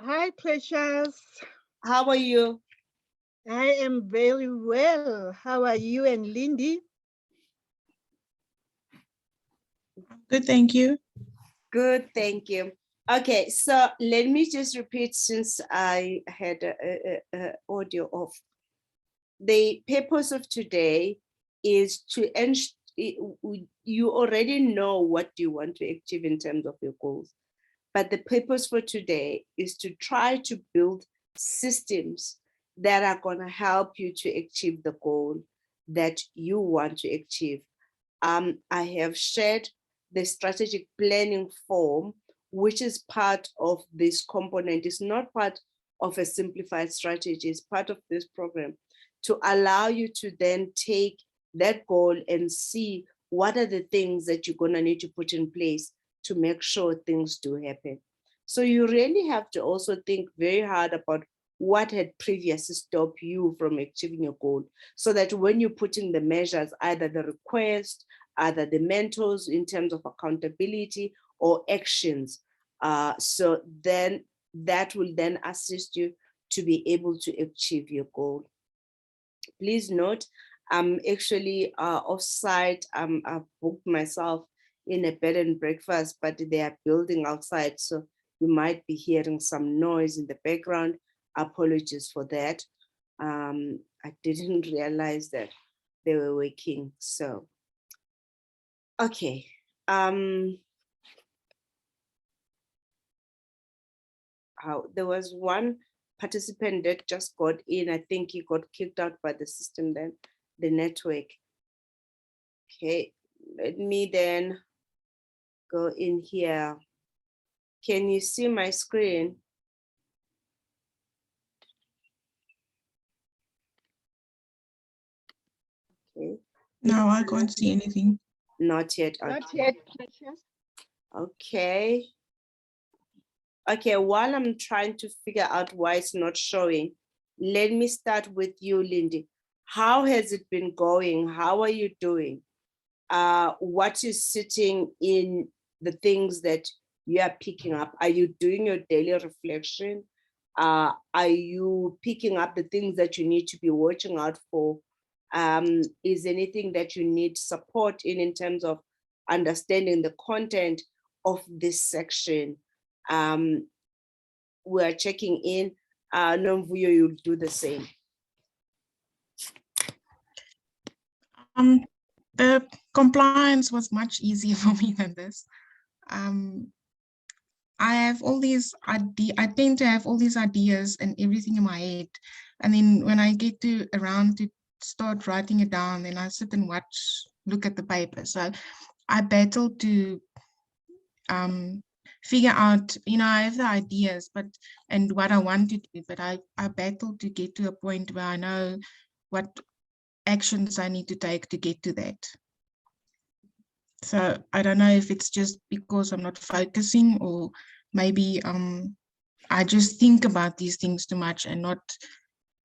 Hi, Precious. How are you? I am very well. How are you and Lindy? Good, thank you. Good, thank you. Okay, so let me just repeat since I had a audio off. The purpose of today is to you already know what you want to achieve in terms of your goals. But the purpose for today is to try to build systems that are going to help you to achieve the goal that you want to achieve. I have shared the strategic planning form, which is part of this component. It's not part of a simplified strategy, it's part of this program to allow you to then take that goal and see what are the things that you're going to need to put in place to make sure things do happen. So you really have to also think very hard about what had previously stopped you from achieving your goal, so that when you put in the measures, either the request, either the mentors in terms of accountability or actions, so then that will then assist you to be able to achieve your goal. Please note, I'm actually off-site. I've booked myself in a bed and breakfast, but they are building outside, so you might be hearing some noise in the background. Apologies for that. I didn't realize that they were working. So, okay. There was one participant that just got in. I think he got kicked out by the system, then the network. Okay, let me then go in here. Can you see my screen? Okay. No, I can't see anything. Not yet. Okay. Not yet, Precious. Okay. Okay, while I'm trying to figure out why it's not showing, let me start with you, Lindy. How has it been going? How are you doing? What is sitting in the things that you are picking up? Are you doing your daily reflection? Are you picking up the things that you need to be watching out for? Is anything that you need support in terms of understanding the content of this section? We are checking in. Nomvuyo, you'll do the same. The compliance was much easier for me than this. I have all these ideas. I tend to have all these ideas and everything in my head, and then when I get to around to start writing it down, then I sit and look at the paper. So I battle to figure out, I have the ideas, and what I want to do, but I battle to get to a point where I know what actions I need to take to get to that. So I don't know if it's just because I'm not focusing, or maybe I just think about these things too much and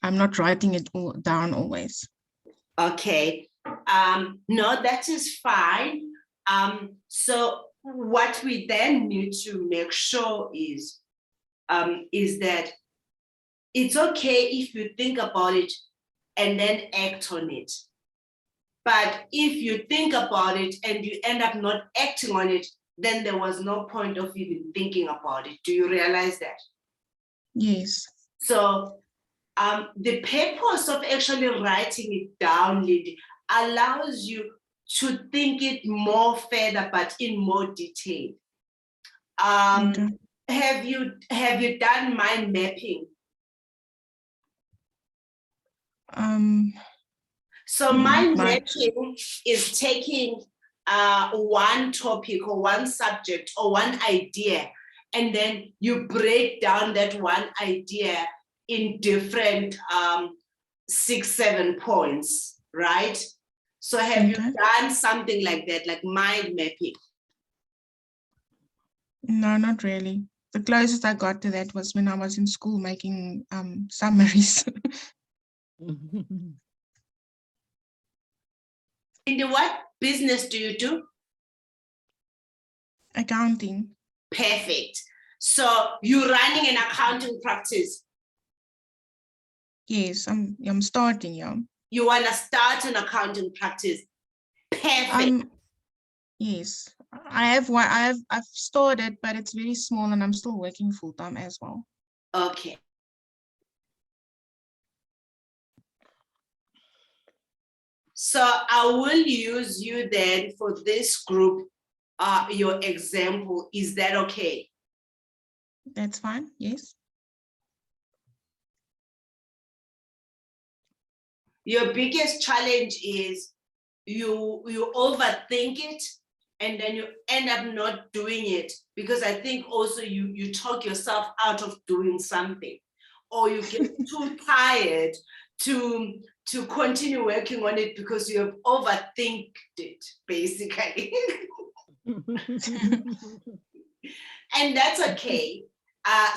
I'm not writing it all down always. Okay. No, that is fine. So what we then need to make sure is that it's okay if you think about it and then act on it. But if you think about it and you end up not acting on it, then there was no point of even thinking about it. Do you realize that? Yes. So the purpose of actually writing it down, Lindy, allows you to think it more further, but in more detail. Okay. Have you done mind mapping? So mind mapping is taking one topic or one subject or one idea, and then you break down that one idea in different 6-7 points, right? So have you done something like that, like mind mapping? No, not really. The closest I got to that was when I was in school making summaries. In what business do you do? Accounting. Perfect. So you're running an accounting practice. Yes, I'm starting, yeah. You want to start an accounting practice. Perfect. Yes, I have one. I've started, but it's very small, and I'm still working full time as well. Okay. So I will use you then for this group, your example. Is that okay? That's fine. Yes. Your biggest challenge is you overthink it and then you end up not doing it, because I think also you talk yourself out of doing something, or you get too tired to continue working on it because you have overthinked it, basically. And that's okay.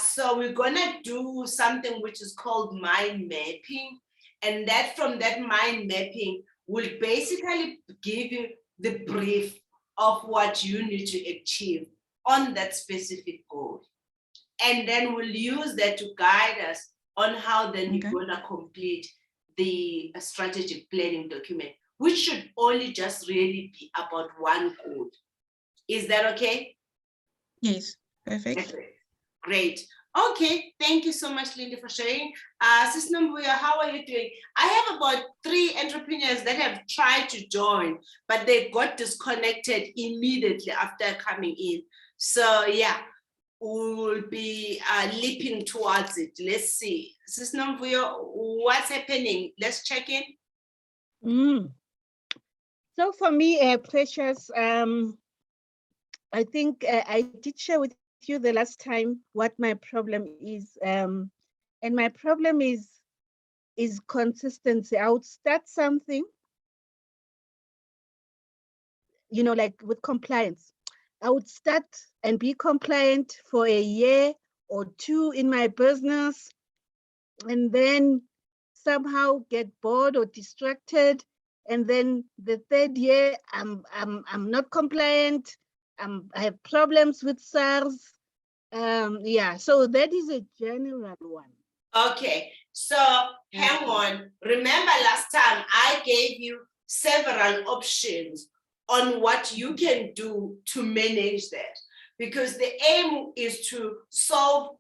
So we're gonna do something which is called mind mapping, and that from that mind mapping will basically give you the brief of what you need to achieve on that specific goal. And then we'll use that to guide us on how then you're gonna complete the strategic planning document, which should only just really be about one goal. Is that okay? Yes. Perfect. Great. Okay, thank you so much, Lindy, for sharing. Sis Nombuya, how are you doing? I have about 3 entrepreneurs that have tried to join, but they got disconnected immediately after coming in. So yeah, we will be leaping towards it. Let's see. Sis Nombuya, what's happening? Let's check in. So for me, Precious, I think I did share with you the last time what my problem is, and my problem is consistency. I would start something, like with compliance. I would start and be compliant for a year or 2 in my business, and then somehow get bored or distracted, and then the 3rd year I'm not compliant. I have problems with SARS. Yeah, so that is a general one. Okay, so hang on. Remember last time I gave you several options on what you can do to manage that, because the aim is to solve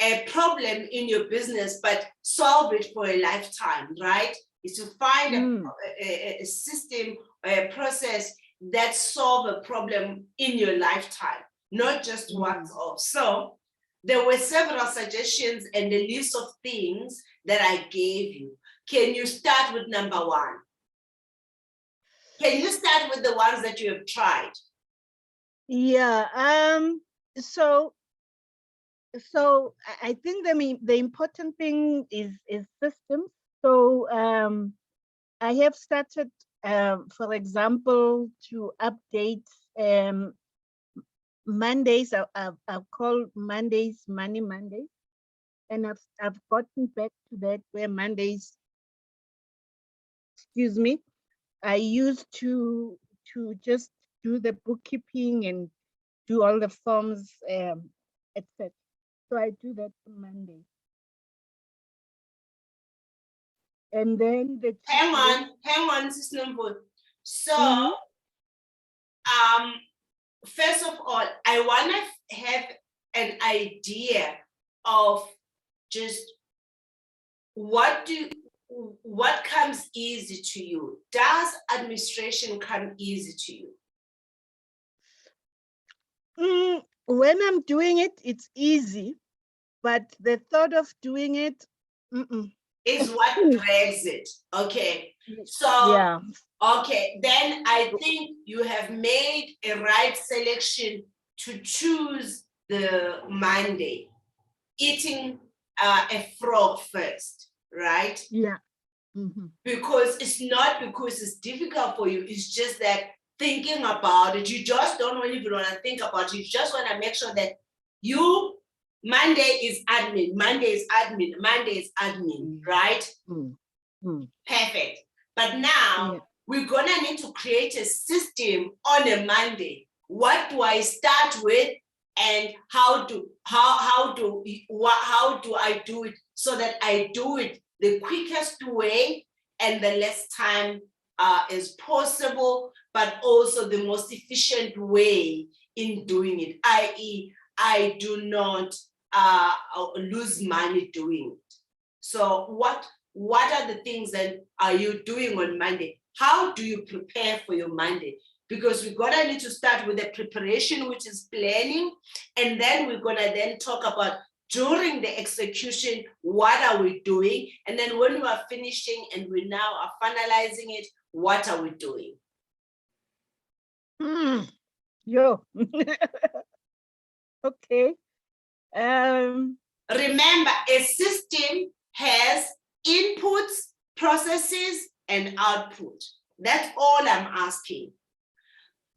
a problem in your business, but solve it for a lifetime, right? Is to find a system, a process that solve a problem in your lifetime, not just once off. So there were several suggestions and a list of things that I gave you. Can you start with number 1? Can you start with the ones that you have tried? Yeah. So I think the important thing is systems. So I have started, for example, to update Mondays. I've called Mondays Money Mondays, and I've gotten back to that, where Mondays, excuse me, I used to just do the bookkeeping and do all the forms, etc. So I do that on Monday. And then hang on, Sister Nombuya. So first of all, I want to have an idea of just what comes easy to you. Does administration come easy to you? When I'm doing it, it's easy, but the thought of doing it is what drags it. Okay, so yeah. Okay, then I think you have made a right selection to choose the Monday, eating a frog first, right? Yeah. Because it's not because it's difficult for you, it's just that thinking about it, you just don't even want to think about it. You just want to make sure that Monday is admin, right? Perfect. But now we're gonna need to create a system on a Monday. What do I start with and how do I do it so that I do it the quickest way and the less time as possible, but also the most efficient way in doing it, i.e. I do not lose money doing it. So what are the things that are you doing on Monday? How do you prepare for your Monday? Because we're gonna need to start with the preparation, which is planning, and then we're gonna then talk about during the execution, what are we doing? And then when we are finishing and we now are finalizing it, what are we doing? Yo. Okay. Remember, a system has inputs, processes, and output. That's all I'm asking.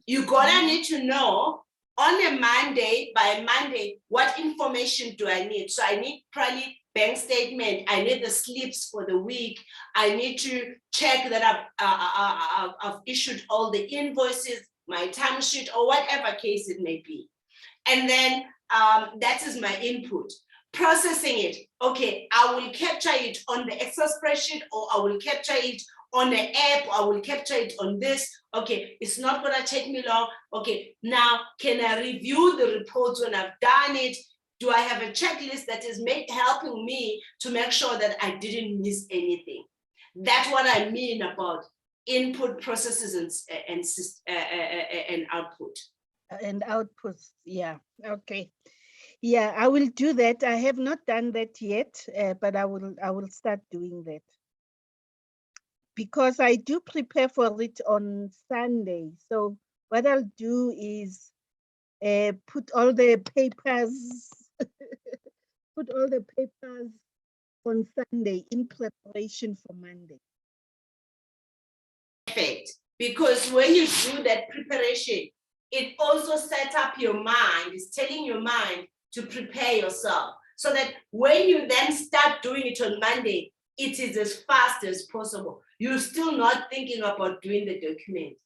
You're gonna need to know on a Monday, by Monday, what information do I need? So I need probably bank statement. I need the slips for the week. I need to check that I've issued all the invoices, my timesheet, or whatever case it may be. And then that is my input. Processing it, okay, I will capture it on the Excel spreadsheet, or I will capture it on the app, or I will capture it on this. Okay, it's not gonna take me long. Okay, now can I review the reports when I've done it? Do I have a checklist that is helping me to make sure that I didn't miss anything? That's what I mean about input, processes, and output. And outputs, yeah, okay. Yeah, I will do that. I have not done that yet, but I will start doing that. Because I do prepare for it on Sunday. So what I'll do is put all the papers, on Sunday in preparation for Monday. Perfect. Because when you do that preparation, it also sets up your mind, it's telling your mind to prepare yourself so that when you then start doing it on Monday, it is as fast as possible. You're still not thinking about doing the document.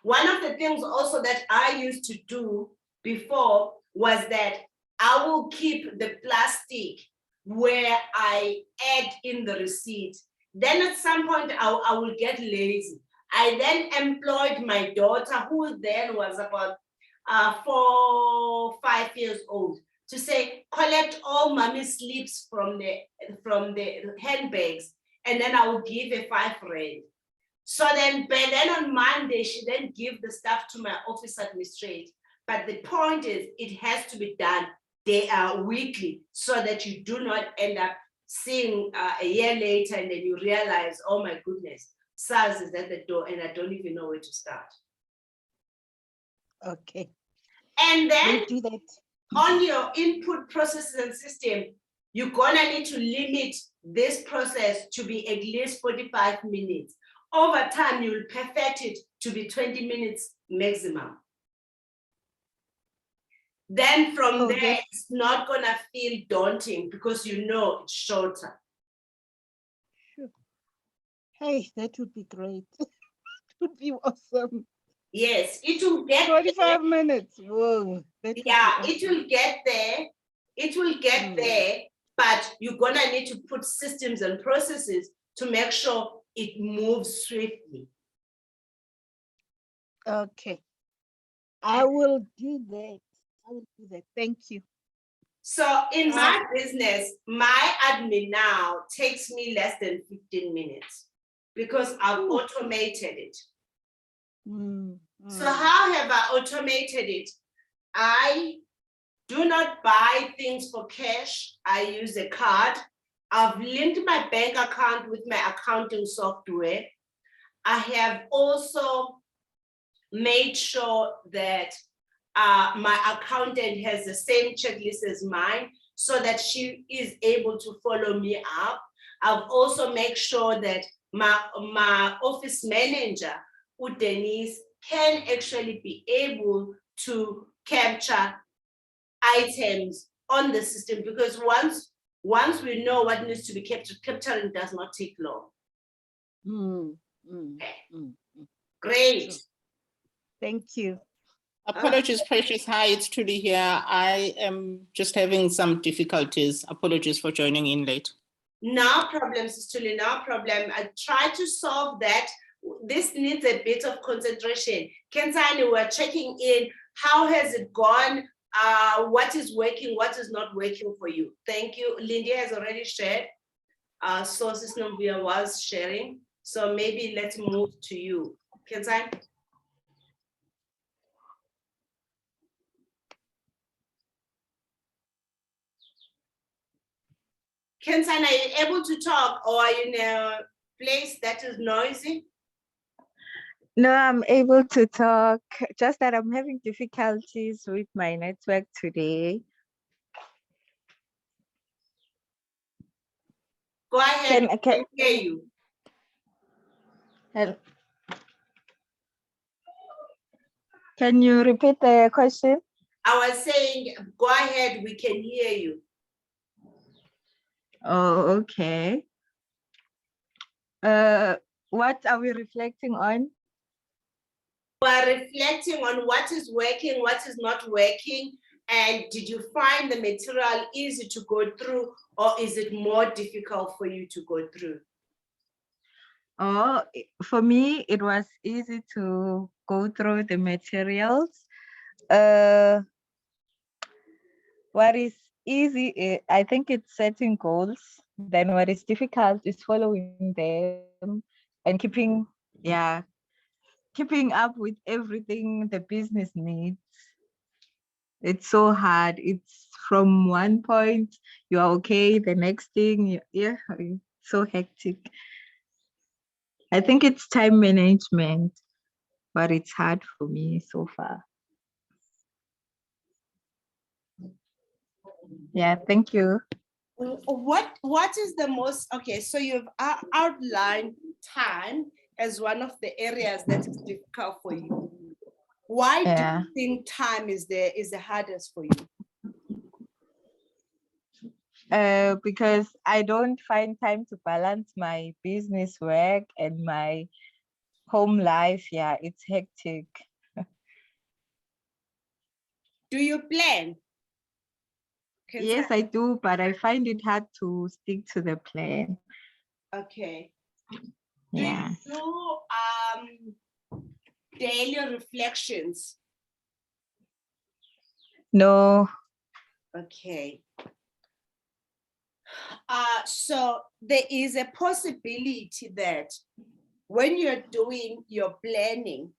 One of the things also that I used to do before was that I will keep the plastic where I add in the receipt. Then at some point, I will get lazy. I then employed my daughter, who then was about 4 or 5 years old, to say, collect all mommy's slips from the handbags, and then I will give a 5 rand. So then on Monday, she then give the stuff to my office administrator. But the point is, it has to be done weekly, so that you do not end up seeing a year later and then you realize, oh my goodness, SARS is at the door and I don't even know where to start. Okay. And then We'll do that. on your input processes and system, you're gonna need to limit this process to be at least 45 minutes. Over time, you'll perfect it to be 20 minutes maximum. Then from there, it's not gonna feel daunting because you know it's shorter. Sure. Hey, that would be great. It would be awesome. Yes, it will get 45 minutes. Whoa. Yeah, awesome. It will get there. It will get there, but you're gonna need to put systems and processes to make sure it moves swiftly. Okay. I will do that. Thank you. So in my business, my admin now takes me less than 15 minutes because I've automated it. So how have I automated it? I do not buy things for cash. I use a card. I've linked my bank account with my accounting software. I have also made sure that my accountant has the same checklist as mine so that she is able to follow me up. I've also made sure that my office manager, Denise, can actually be able to capture items on the system, because once we know what needs to be captured, capturing does not take long. Great. Thank you. Apologies, Precious. Hi, it's Trudy here. I am just having some difficulties. Apologies for joining in late. No problem, Sister Lee, no problem. I try to solve that. This needs a bit of concentration. Kensani, we're checking in. How has it gone? What is working? What is not working for you? Thank you. Lindy has already shared. Sources Nombia was sharing. So maybe let's move to you. Kensani? Kensani, are you able to talk, or are you in a place that is noisy? No, I'm able to talk, just that I'm having difficulties with my network today. Go ahead, Can- I hear you. Can you repeat the question? I was saying, go ahead, we can hear you. Oh, okay. What are we reflecting on? We're reflecting on what is working, what is not working, and did you find the material easy to go through, or is it more difficult for you to go through? Oh, for me, it was easy to go through the materials. What is easy, I think it's setting goals. Then what is difficult is following them and keeping up with everything the business needs. It's so hard. It's from one point, you are okay, the next thing, it's so hectic. I think it's time management, but it's hard for me so far. Yeah, thank you. What is the most, okay, so you've outlined time as one of the areas that is difficult for you. Why do you think time is the hardest for you? Because I don't find time to balance my business work and my home life. Yeah, it's hectic. Do you plan? Yes, I do, but I find it hard to stick to the plan. Okay. Yeah. Do you do daily reflections? No. Okay. So there is a possibility that when you're doing your planning,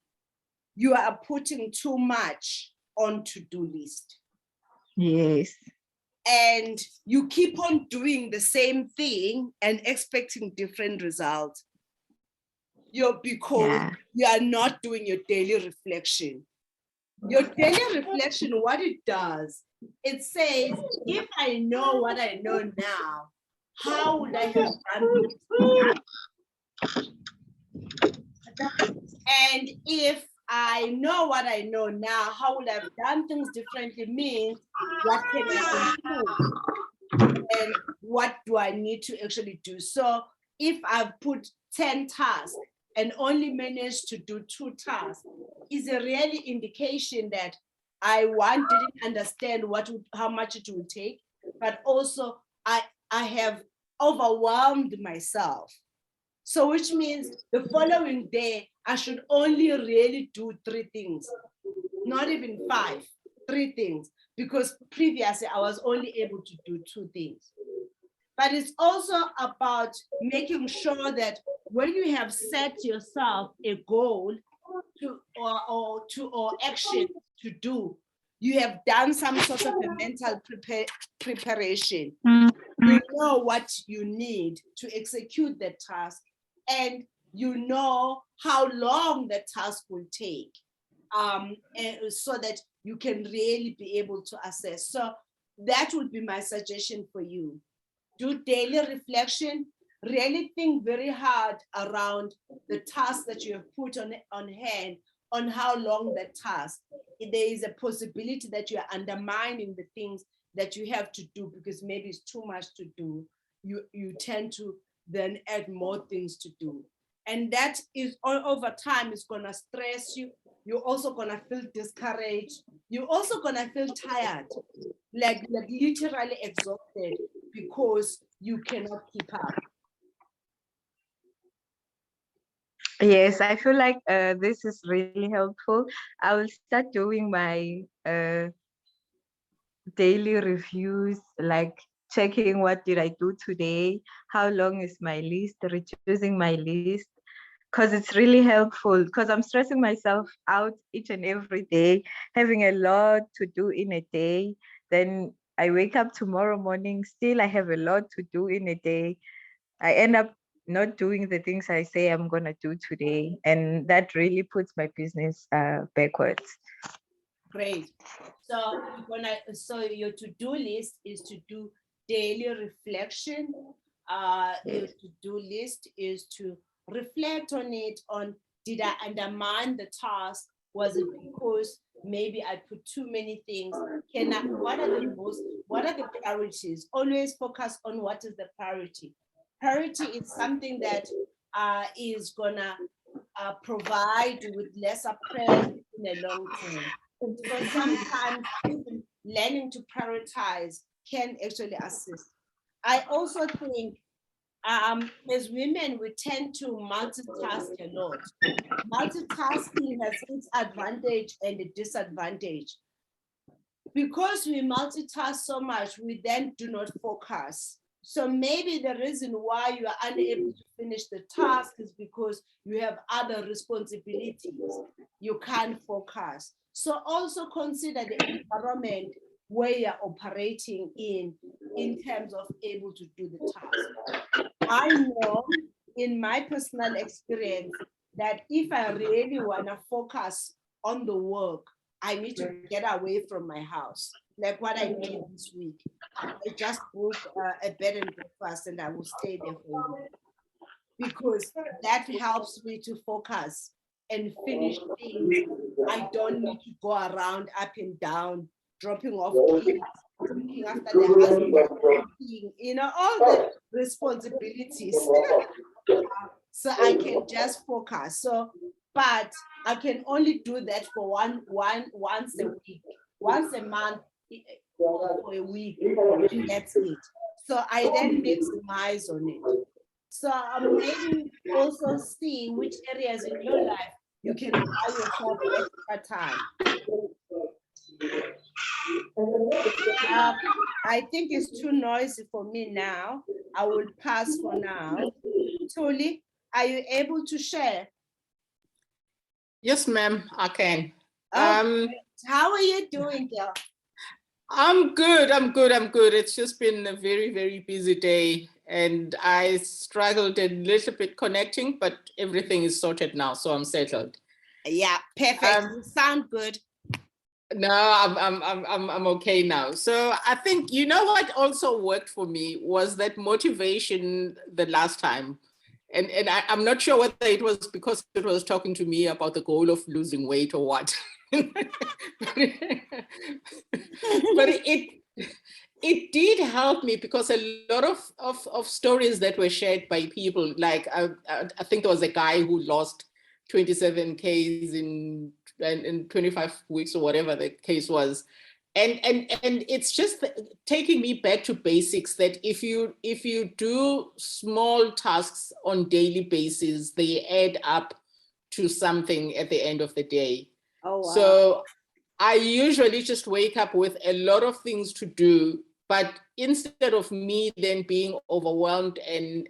you are putting too much on to-do list. Yes. And you keep on doing the same thing and expecting different results. Because you are not doing your daily reflection. Your daily reflection, what it does, it says, if I know what I know now, how would I have done it? And if I know what I know now, how would I have done things differently means, what can I improve? And what do I need to actually do? So if I've put 10 tasks and only managed to do 2 tasks, is a really indication that I didn't understand how much it would take, but also I have overwhelmed myself. So which means the following day, I should only really do 3 things, not even 5, 3 things, because previously I was only able to do 2 things. But it's also about making sure that when you have set yourself a goal or action to do, you have done some sort of a mental preparation. You know what you need to execute the task, and you know how long the task will take, so that you can really be able to assess. So that would be my suggestion for you. Do daily reflection, really think very hard around the task that you have put on hand, on how long that task. There is a possibility that you are undermining the things that you have to do because maybe it's too much to do. You tend to then add more things to do. And that is over time is gonna stress you. You're also gonna feel discouraged. You're also gonna feel tired, like literally exhausted because you cannot keep up. Yes, I feel like this is really helpful. I will start doing my daily reviews, like checking what did I do today, how long is my list, reducing my list, because it's really helpful, because I'm stressing myself out each and every day, having a lot to do in a day. Then I wake up tomorrow morning, still I have a lot to do in a day. I end up not doing the things I say I'm gonna do today, and that really puts my business backwards. Great. So so your to-do list is to do daily reflection. Your to-do list is to reflect on it, on did I undermine the task? Was it because maybe I put too many things? What are the priorities? Always focus on what is the priority. Priority is something that is gonna provide with lesser pressure in the long term. So sometimes even learning to prioritize can actually assist. I also think as women, we tend to multitask a lot. Multitasking has its advantage and a disadvantage. Because we multitask so much, we then do not focus. So maybe the reason why you are unable to finish the task is because you have other responsibilities. You can't focus. So also consider the environment where you're operating in terms of able to do the task. I know in my personal experience that if I really want to focus on the work, I need to get away from my house, like what I did this week. I just booked a bed and breakfast and I will stay there for a week because that helps me to focus and finish things. I don't need to go around up and down, dropping off kids, looking after the husband, cooking, all the responsibilities. So I can just focus. But I can only do that for once a week, once a month, for a week, and that's it. So I then maximize on it. So maybe also see which areas in your life you can allow yourself extra time. I think it's too noisy for me now. I will pass for now. Tuli, are you able to share? Yes, ma'am, I can. How are you doing, girl? I'm good. It's just been a very, very busy day and I struggled a little bit connecting, but everything is sorted now, so I'm settled. Yeah, perfect. You sound good. No, I'm okay now. So I think, what also worked for me was that motivation the last time. And I'm not sure whether it was because it was talking to me about the goal of losing weight or what. But it did help me because a lot of stories that were shared by people, like I think there was a guy who lost 27 Ks in 25 weeks or whatever the case was. And it's just taking me back to basics that if you do small tasks on daily basis, they add up to something at the end of the day. Oh, wow. So I usually just wake up with a lot of things to do, but instead of me then being overwhelmed and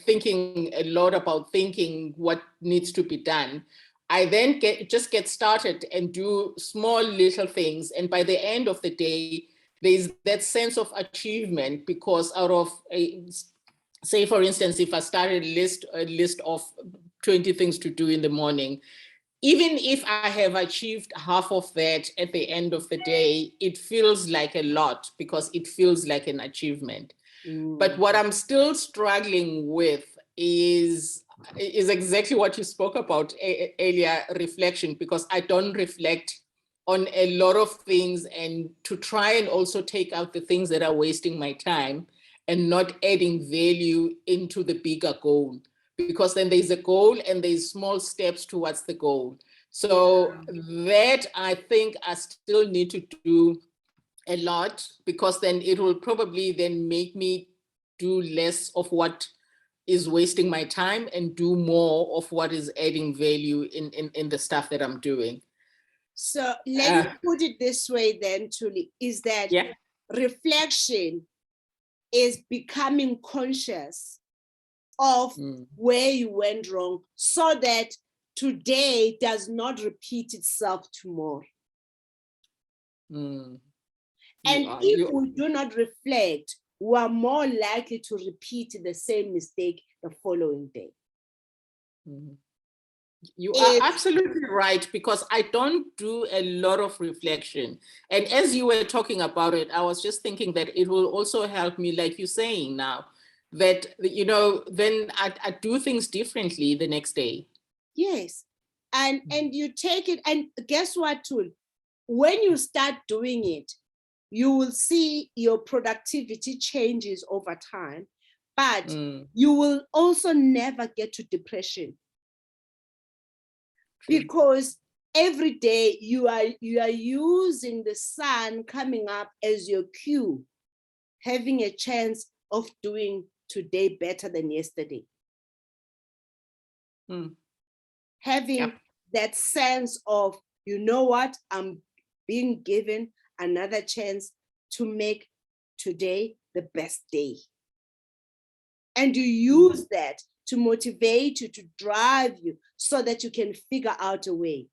thinking a lot about thinking what needs to be done, I then just get started and do small little things. And by the end of the day, there's that sense of achievement because out of, say, for instance, if I started a list of 20 things to do in the morning, even if I have achieved half of that at the end of the day, it feels like a lot because it feels like an achievement. But what I'm still struggling with is exactly what you spoke about earlier, reflection, because I don't reflect on a lot of things, and to try and also take out the things that are wasting my time and not adding value into the bigger goal, because then there's a goal and there's small steps towards the goal. So that I think I still need to do a lot, because then it will probably then make me do less of what is wasting my time and do more of what is adding value in the stuff that I'm doing. So let me put it this way then, Tuli, is that Yeah. reflection is becoming conscious of where you went wrong, so that today does not repeat itself tomorrow. And if we do not reflect, we are more likely to repeat the same mistake the following day. You are absolutely right, because I don't do a lot of reflection. And as you were talking about it, I was just thinking that it will also help me, like you're saying now, that, you know, then I do things differently the next day. Yes. And you take it, and guess what, Tul? When you start doing it, you will see your productivity changes over time, but you will also never get to depression. Because every day you are using the sun coming up as your cue, having a chance of doing today better than yesterday. Having that sense of, you know what, I'm being given another chance to make today the best day. And you use that to motivate you, to drive you, so that you can figure out a way.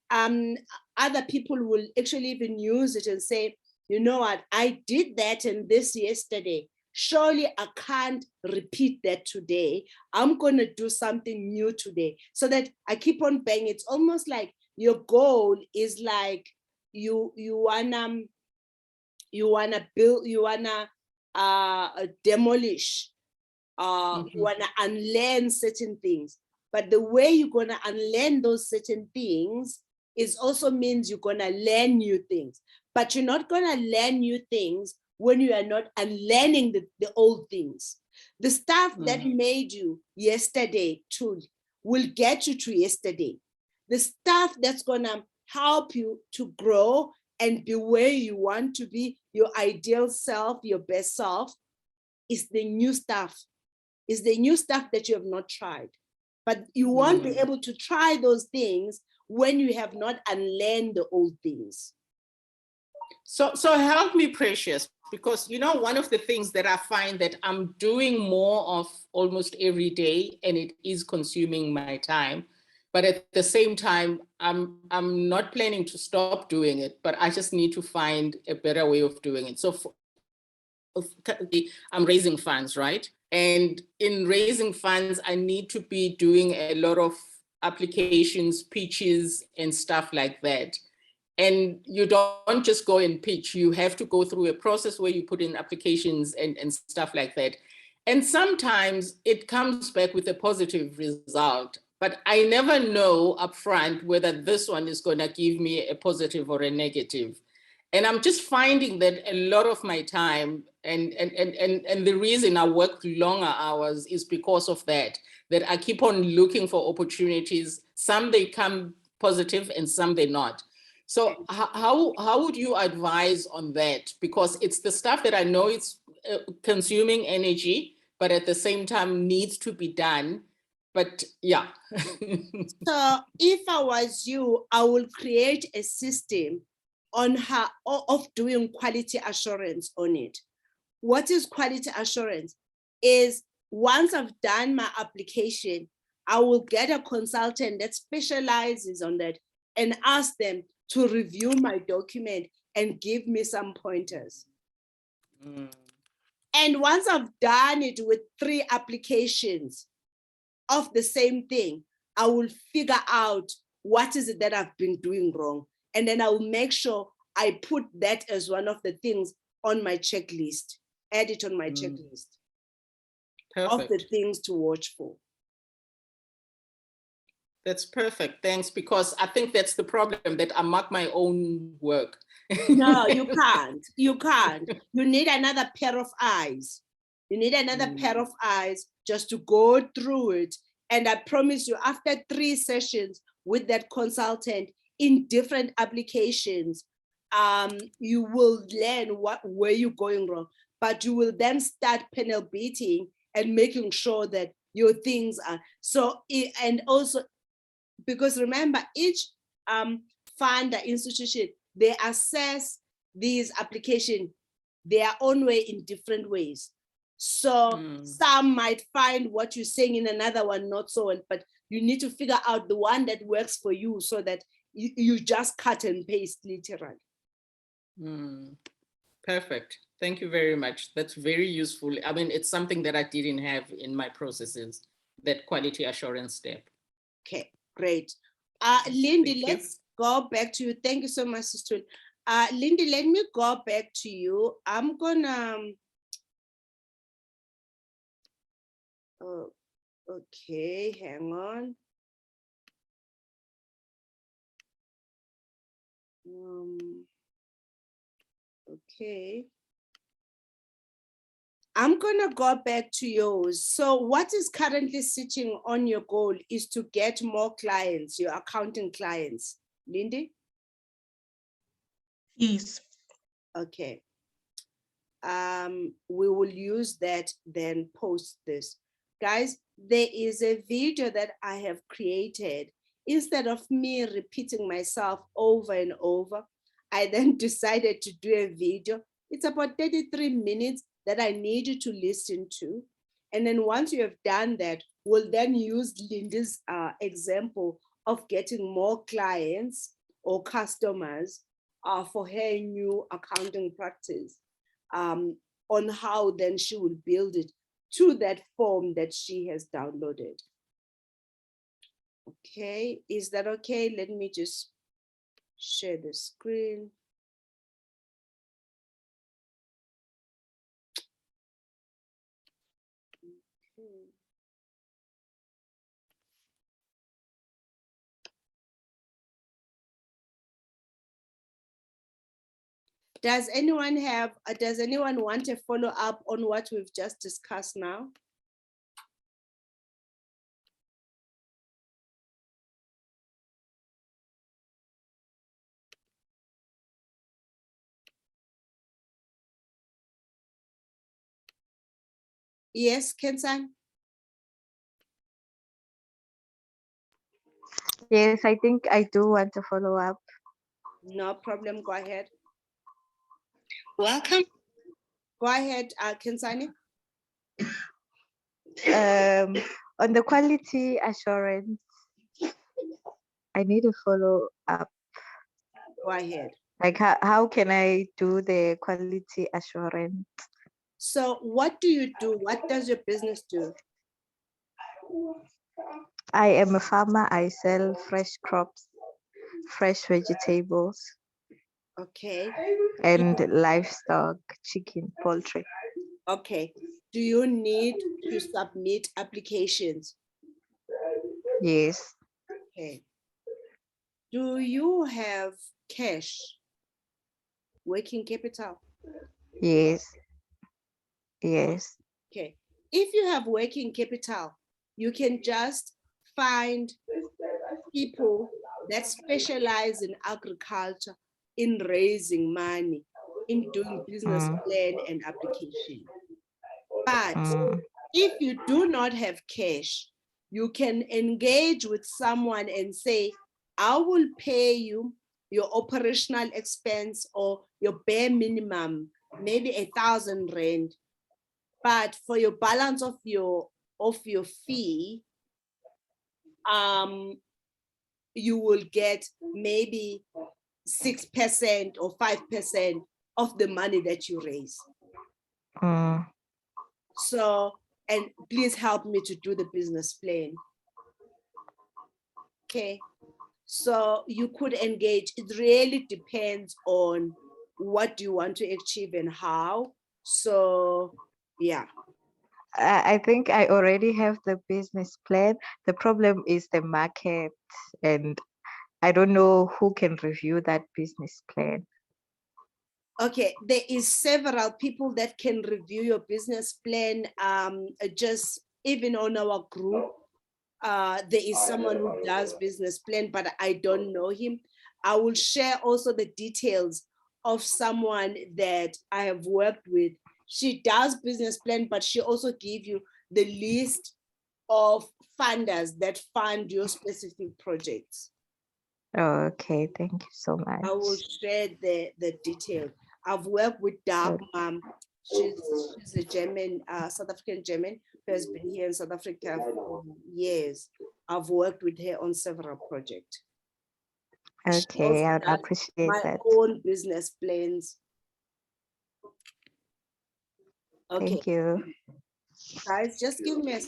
Other people will actually even use it and say, you know what, I did that and this yesterday. Surely I can't repeat that today. I'm going to do something new today, so that I keep on banging. It's almost like your goal is like you wanna build, you wanna demolish, you wanna unlearn certain things. But the way you're gonna unlearn those certain things is also means you're gonna learn new things. But you're not gonna learn new things when you are not unlearning the old things. The stuff that made you yesterday too will get you to yesterday. The stuff that's gonna help you to grow and be where you want to be, your ideal self, your best self, is the new stuff. Is the new stuff that you have not tried. But you won't be able to try those things when you have not unlearned the old things. So help me, Precious, because, you know, one of the things that I find that I'm doing more of almost every day, and it is consuming my time, but at the same time, I'm not planning to stop doing it, but I just need to find a better way of doing it. So I'm raising funds, right? And in raising funds, I need to be doing a lot of applications, pitches, and stuff like that. And you don't just go and pitch, you have to go through a process where you put in applications and stuff like that. And sometimes it comes back with a positive result, but I never know upfront whether this one is going to give me a positive or a negative. And I'm just finding that a lot of my time and the reason I work longer hours is because of that I keep on looking for opportunities. Some they come positive and some they're not. So how would you advise on that? Because it's the stuff that I know it's consuming energy, but at the same time needs to be done. But yeah. So if I was you, I will create a system on how of doing quality assurance on it. What is quality assurance? Is once I've done my application, I will get a consultant that specializes on that and ask them to review my document and give me some pointers. And once I've done it with 3 applications of the same thing, I will figure out what is it that I've been doing wrong. And then I will make sure I put that as one of the things on my checklist, add it on my checklist of the things to watch for. That's perfect. Thanks. Because I think that's the problem, that I mark my own work. No, you can't. You can't. You need another pair of eyes. You need another pair of eyes just to go through it. And I promise you, after 3 sessions, with that consultant in different applications, you will learn where you're going wrong, but you will then start panel beating and making sure that your things are so. And also, because remember, each funder institution, they assess these applications their own way in different ways. So some might find what you're saying in another one not so well, but you need to figure out the one that works for you so that you just cut and paste literally. Perfect. Thank you very much. That's very useful. I mean, it's something that I didn't have in my processes, that quality assurance step. Okay, great. Lindy, Thank you. let's go back to you. Thank you so much, Sister. Lindy, let me go back to you. I'm gonna, okay, hang on. Okay. I'm gonna go back to yours. So what is currently sitting on your goal is to get more clients, your accounting clients. Lindy? Yes. Okay. We will use that, then post this. Guys, there is a video that I have created. Instead of me repeating myself over and over, I then decided to do a video. It's about 33 minutes that I need you to listen to. And then once you have done that, we'll then use Linda's example of getting more clients or customers for her new accounting practice, on how then she will build it to that form that she has downloaded. Okay, is that okay? Let me just share the screen. Okay. Does anyone want a follow-up on what we've just discussed now? Yes, Kensan? Yes, I think I do want to follow up. No problem, go ahead. Welcome. Go ahead, Kensani. On the quality assurance, I need to follow up. Go ahead. Like how can I do the quality assurance? So what do you do? What does your business do? I am a farmer. I sell fresh crops, fresh vegetables. Okay. And livestock, chicken, poultry. Okay. Do you need to submit applications? Yes. Okay. Do you have cash, working capital? Yes. Yes. Okay. If you have working capital, you can just find people that specialize in agriculture, in raising money, in doing business plan and application. But if you do not have cash, you can engage with someone and say, I will pay you your operational expense or your bare minimum, maybe 1,000 rand. But for your balance of your fee, you will get maybe 6% or 5% of the money that you raise. So, and please help me to do the business plan. Okay, so you could engage. It really depends on what you want to achieve and how. So, yeah. I think I already have the business plan. The problem is the market, and I don't know who can review that business plan. Okay, there is several people that can review your business plan, just even on our group. there is someone who does business plan, but I don't know him. I will share also the details of someone that I have worked with. She does business plan, but she also give you the list of funders that fund your specific projects. Oh, okay. Thank you so much. I will share the detail. I've worked with Dab. She's a German, South African German, who has been here in South Africa for years. I've worked with her on several projects. She Okay, also I'd does appreciate my that. own business plans. Okay, Thank you. guys, just give me a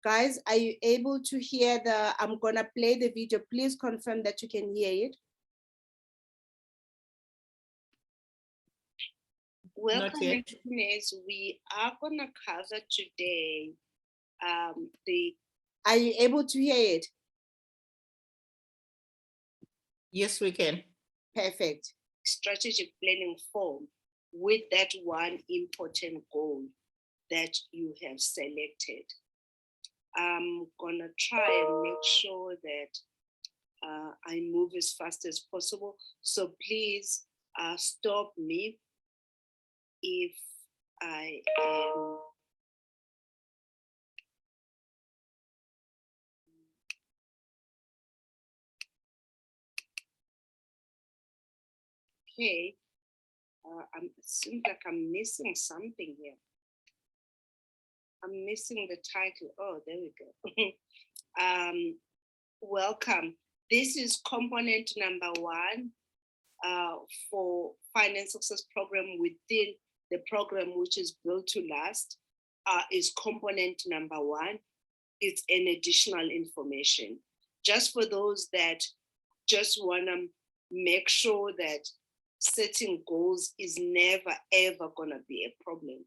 Guys, are you able to hear I'm gonna play the video. Please confirm that you can hear it. Welcome, yet. entrepreneurs. We are gonna cover today are you able to hear it? Yes, we can. Perfect. Strategic planning form with that one important goal that you have selected. I'm gonna try and make sure that I move as fast as possible. So please stop me if I am. Okay, it seems like I'm missing something here. I'm missing the title. Oh, there we go. Welcome. This is component number 1 for Finance Success Program within the program, which is Built to Last, is component number 1. It's an additional information. Just for those that just want to make sure that setting goals is never, ever going to be a problem,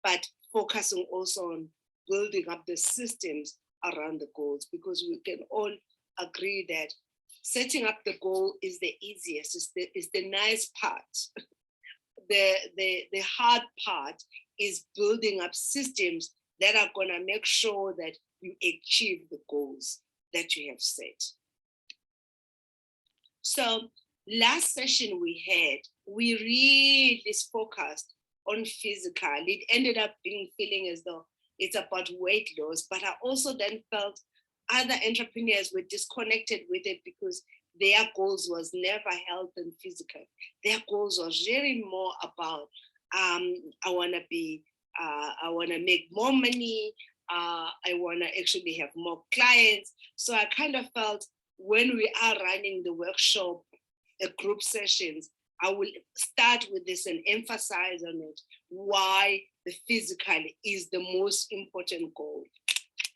but focusing also on building up the systems around the goals, because we can all agree that setting up the goal is the easiest, it's the nice part. The hard part is building up systems that are going to make sure that you achieve the goals that you have set. So last session we really focused on physical. It ended up feeling as though it's about weight loss, but I also then felt other entrepreneurs were disconnected with it because their goals was never health and physical. Their goals was really more about, I want to make more money. I want to actually have more clients. So I kind of felt when we are running the workshop, group sessions, I will start with this and emphasize on it, why the physical is the most important goal.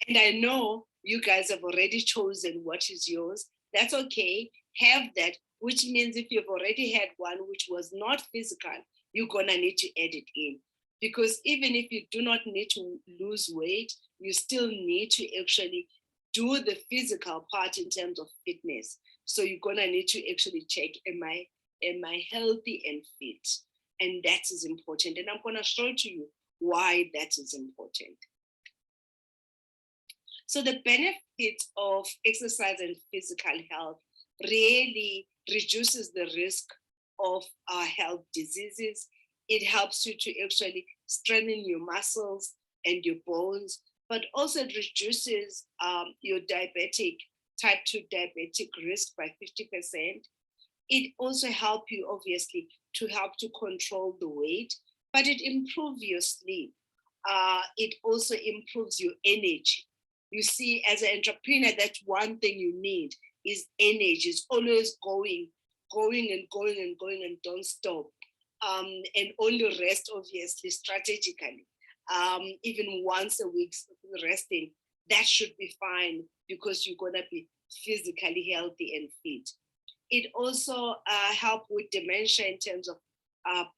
And I know you guys have already chosen what is yours. That's okay. Have that, which means if you've already had one which was not physical, you're going to need to add it in. Because even if you do not need to lose weight, you still need to actually do the physical part in terms of fitness. So you're going to need to actually check, am I healthy and fit? And that is important. And I'm going to show to you why that is important. So the benefit of exercise and physical health really reduces the risk of health diseases. It helps you to actually strengthen your muscles and your bones, but also it reduces your type 2 diabetic risk by 50%. It also helps you, obviously, to help to control the weight, but it improves your sleep. it also improves your energy. You see, as an entrepreneur, that's one thing you need is energy. It's always going and going and going and don't stop. And only rest, obviously, strategically. Even once a week resting, that should be fine because you're gonna be physically healthy and fit. It also helps with dementia in terms of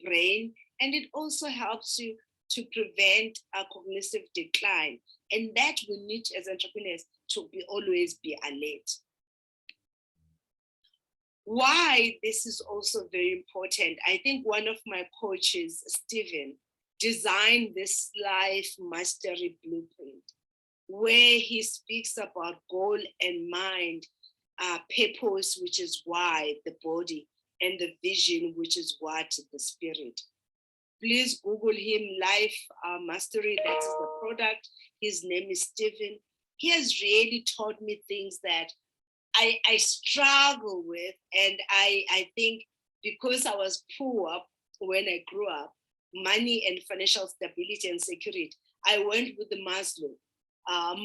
brain, and it also helps you to prevent cognitive decline. And that we need as entrepreneurs to always be alert. Why this is also very important, I think one of my coaches, Stephen, designed this life mastery blueprint where he speaks about goal and mind, purpose, which is why, the body, and the vision, which is what, the spirit. Please Google him, Life Mastery, that is the product. His name is Stephen. He has really taught me things that I struggle with. And I think because I was poor when I grew up, money and financial stability and security, I went with the Maslow.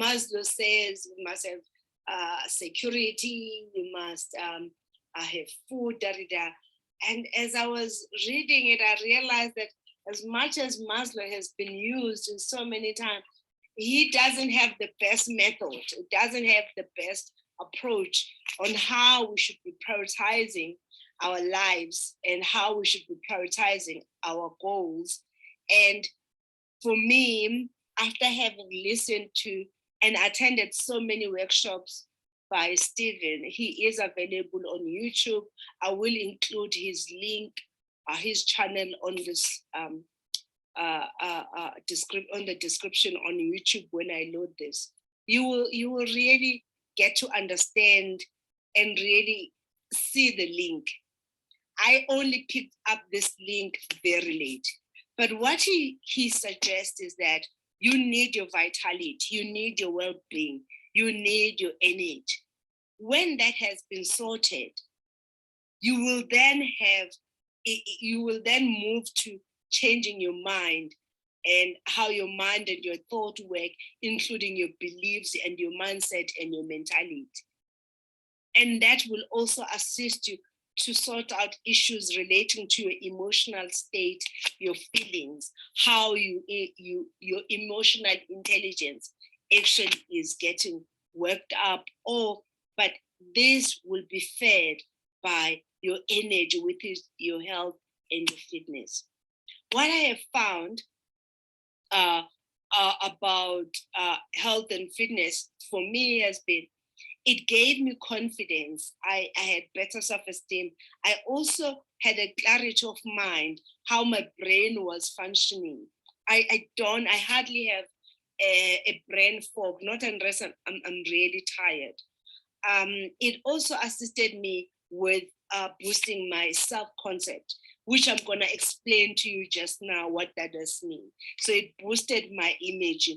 Maslow says you must have security, you must have food, da, da, da. And as I was reading it, I realized that as much as Maslow has been used in so many times, he doesn't have the best method. It doesn't have the best approach on how we should be prioritizing our lives and how we should be prioritizing our goals. And for me, after having listened to and attended so many workshops by Stephen, he is available on YouTube. I will include his link, his channel on this on the description on YouTube when I load this. You will really get to understand and really see the link. I only picked up this link very late. But what he suggests is that you need your vitality, you need your well-being, you need your energy. When that has been sorted, you will then move to changing your mind and how your mind and your thought work, including your beliefs and your mindset and your mentality. And that will also assist you to sort out issues relating to your emotional state, your feelings, how your emotional intelligence actually is getting worked up. But this will be fed by your energy, with your health and your fitness. What I have found about health and fitness for me has been, it gave me confidence. I had better self-esteem. I also had a clarity of mind, how my brain was functioning. I hardly have a brain fog, not unless I'm really tired. It also assisted me with boosting my self-concept, which I'm gonna explain to you just now what that does mean. So it boosted my image.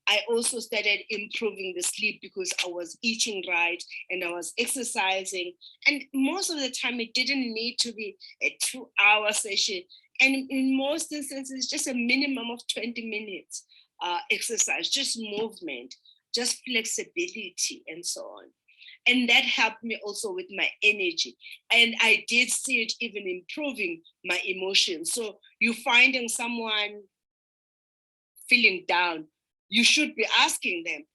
I also started improving the sleep because I was eating right and I was exercising. And most of the time it didn't need to be a 2-hour session. And in most instances, just a minimum of 20 minutes exercise, just movement, just flexibility and so on. And that helped me also with my energy. And I did see it even improving my emotions. So you're finding someone feeling down, you should be asking them,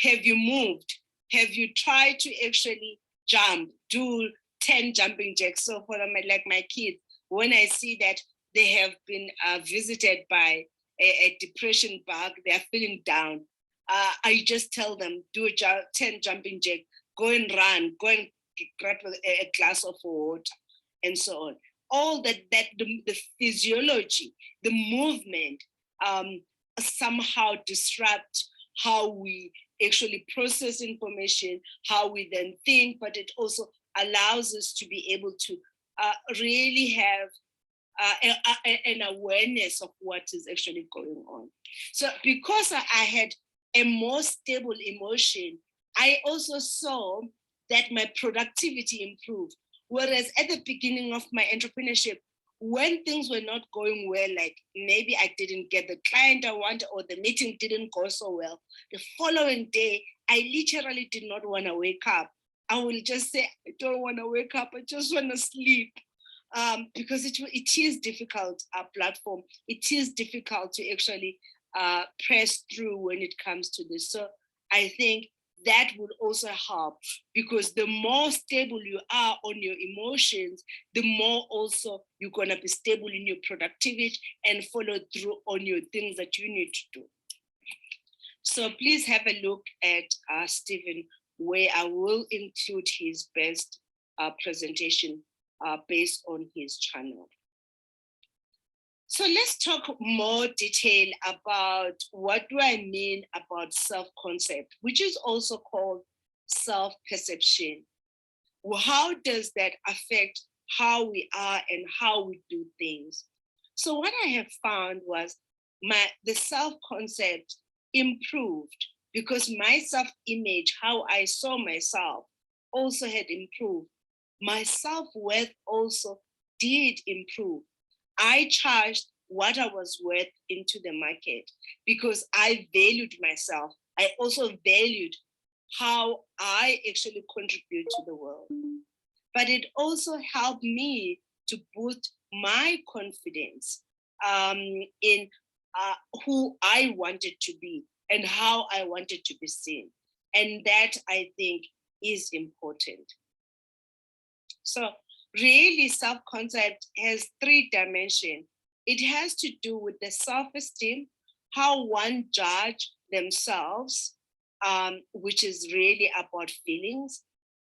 have you moved? Have you tried to actually jump, do 10 jumping jacks? So for like my kids, when I see that they have been visited by a depression bug, they're feeling down, I just tell them, do 10 jumping jacks, go and run, go and grab a glass of water, and so on. All the physiology, the movement, somehow disrupt how we actually process information, how we then think, but it also allows us to be able to really have an awareness of what is actually going on. So because I had a more stable emotion, I also saw that my productivity improved. Whereas at the beginning of my entrepreneurship, when things were not going well, like maybe I didn't get the client I wanted or the meeting didn't go so well, the following day, I literally did not want to wake up. I will just say, I don't want to wake up. I just want to sleep. Because it is difficult, our platform. It is difficult to actually press through when it comes to this. So I think that would also help, because the more stable you are on your emotions, the more also you're going to be stable in your productivity and follow through on your things that you need to do. So please have a look at Stephen, where I will include his best presentation based on his channel. So let's talk more detail about what do I mean about self-concept, which is also called self-perception. Well, how does that affect how we are and how we do things? So what I have found was the self-concept improved because my self-image, how I saw myself, also had improved. My self-worth also did improve. I charged what I was worth into the market because I valued myself. I also valued how I actually contribute to the world. But it also helped me to boost my confidence in who I wanted to be and how I wanted to be seen. And that, I think, is important. So really, self-concept has 3 dimensions. It has to do with the self-esteem, how one judge themselves, which is really about feelings.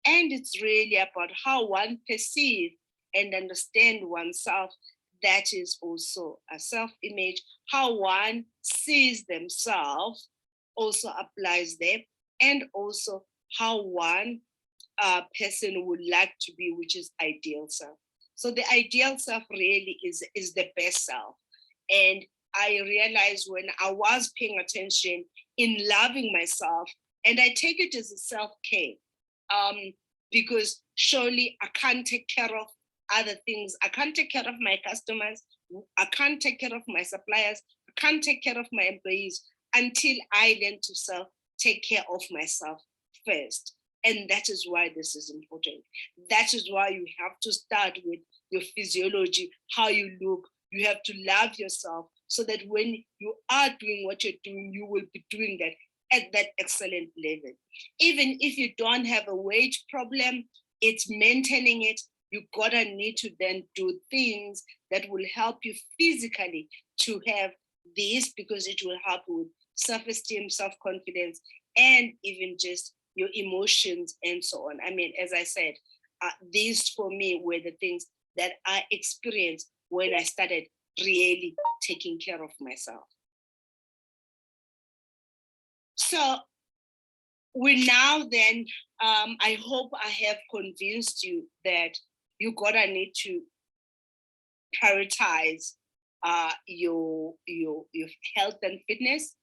And it's really about how one perceives and understand oneself. That is also a self-image. How one sees themselves also applies there. And also how one person would like to be, which is ideal self. So the ideal self really is the best self. And I realized when I was paying attention in loving myself, and I take it as a self-care, because surely I can't take care of other things. I can't take care of my customers. I can't take care of my suppliers. I can't take care of my employees until I learn to take care of myself first. And that is why this is important. That is why you have to start with your physiology, how you look. You have to love yourself so that when you are doing what you're doing, you will be doing that at that excellent level. Even if you don't have a weight problem, it's maintaining it. You gotta need to then do things that will help you physically to have this, because it will help with self-esteem, self-confidence, and even just your emotions and so on. I mean, as I said, these for me were the things that I experienced when I started really taking care of myself. So we now then, I hope I have convinced you that you gotta need to prioritize your health and fitness,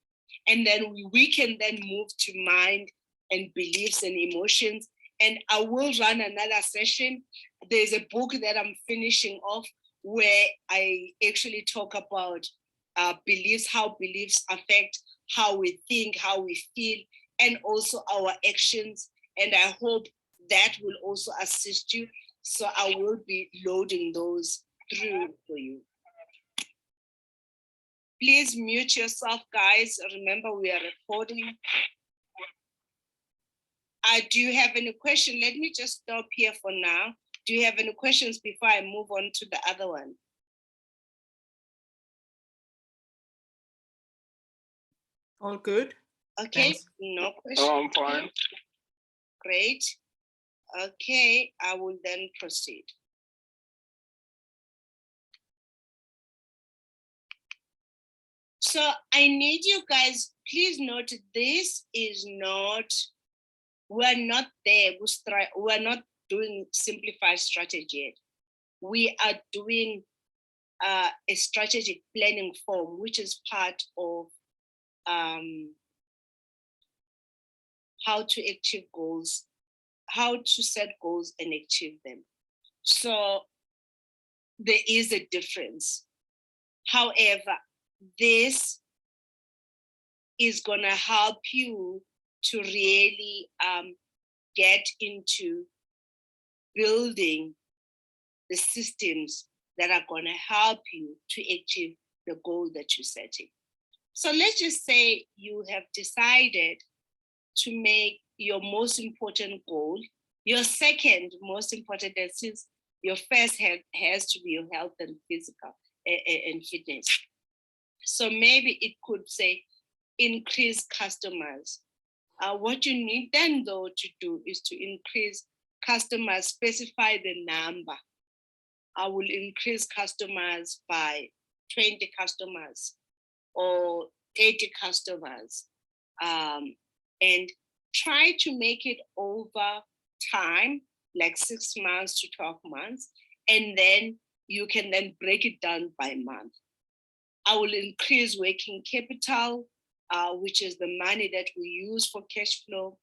and then we can then move to mind and beliefs and emotions. And I will run another session. There's a book that I'm finishing off where I actually talk about beliefs, how beliefs affect how we think, how we feel, and also our actions. And I hope that will also assist you. So I will be loading those through for you. Please mute yourself, guys. Remember, we are recording. Do you have any question? Let me just stop here for now. Do you have any questions before I move on to the other one? All good? Okay, Thanks. no question. Oh, I'm fine. Great. Okay, I will then proceed. So I need you guys, please note, this is not, we're not there, we're not doing simplified strategy yet. We are doing a strategic planning form, which is part of how to achieve goals, how to set goals and achieve them. So there is a difference. However, this is going to help you to really get into building the systems that are going to help you to achieve the goal that you're setting. So let's just say you have decided to make your most important goal, your second most important, and since your first has to be your health and physical and fitness. So maybe it could say increase customers. What you need then though to do is to increase customers, specify the number. I will increase customers by 20 customers or 80 customers, and try to make it over time, like 6 months to 12 months, and then you can then break it down by month. I will increase working capital, which is the money that we use for cash flow.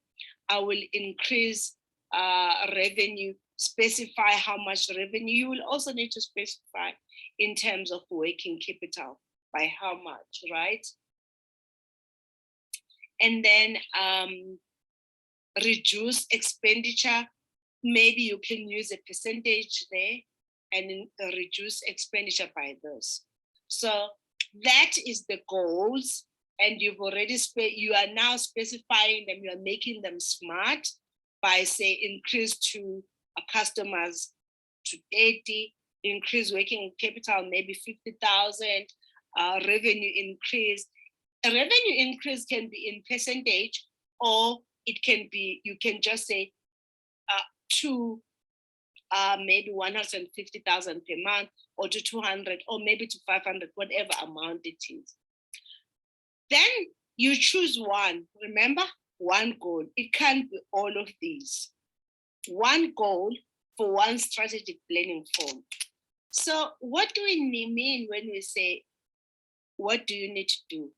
I will increase revenue, specify how much revenue. You will also need to specify in terms of working capital, by how much, right? And then reduce expenditure. Maybe you can use a percentage there and reduce expenditure by this. So that is the goals, and you've already you are now specifying them, you are making them smart by say increase to customers to 80, increase working capital maybe 50,000, revenue increase. A revenue increase can be in percentage, or it can be, you can just say to maybe 150,000 per month, or to 200, or maybe to 500, whatever amount it is. Then you choose one. Remember, one goal. It can't be all of these. One goal for one strategic planning form. So what do we mean when we say, what do you need to do?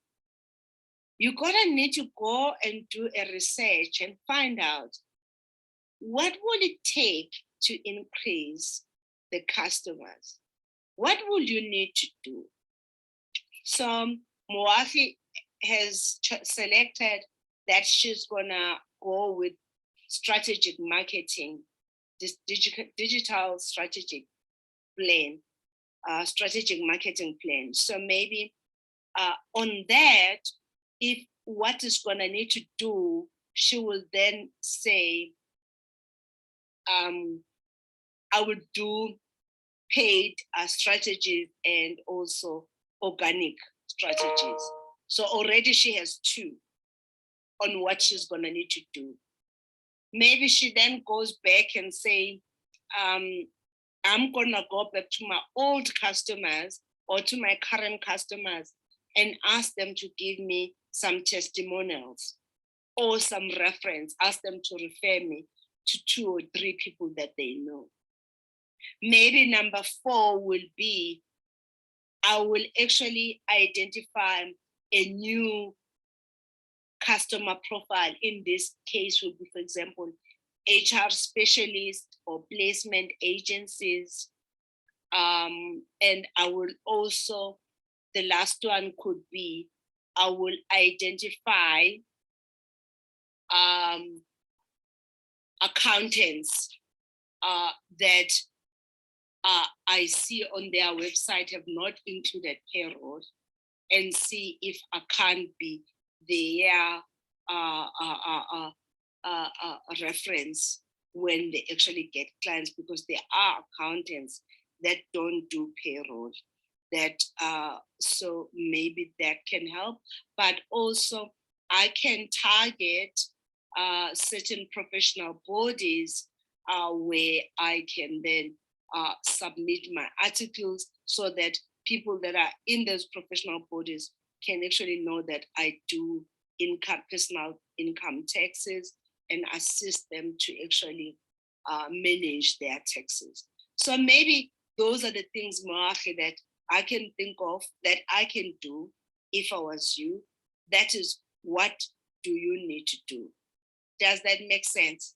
You're gonna need to go and do a research and find out what will it take to increase the customers? What will you need to do? So Moafi has selected that she's gonna go with strategic marketing, this digital strategic plan, strategic marketing plan. So maybe on that, if what is gonna need to do, she will then say, I would do paid strategies and also organic strategies. So already she has two on what she's gonna need to do. Maybe she then goes back and say, I'm gonna go back to my old customers or to my current customers and ask them to give me some testimonials or some reference, ask them to refer me to 2 or 3 people that they know. Maybe number 4 will be, I will actually identify a new customer profile. In this case would be, for example, HR specialists or placement agencies. And I will also, the last one could be, I will identify accountants that I see on their website have not included payroll, and see if I can't be their reference when they actually get clients, because there are accountants that don't do payroll. That so maybe that can help, but also I can target certain professional bodies where I can then submit my articles, so that people that are in those professional bodies can actually know that I do personal income taxes, and assist them to actually manage their taxes. So maybe those are the things, Moahi, that I can think of that I can do if I was you. That is, what do you need to do? Does that make sense?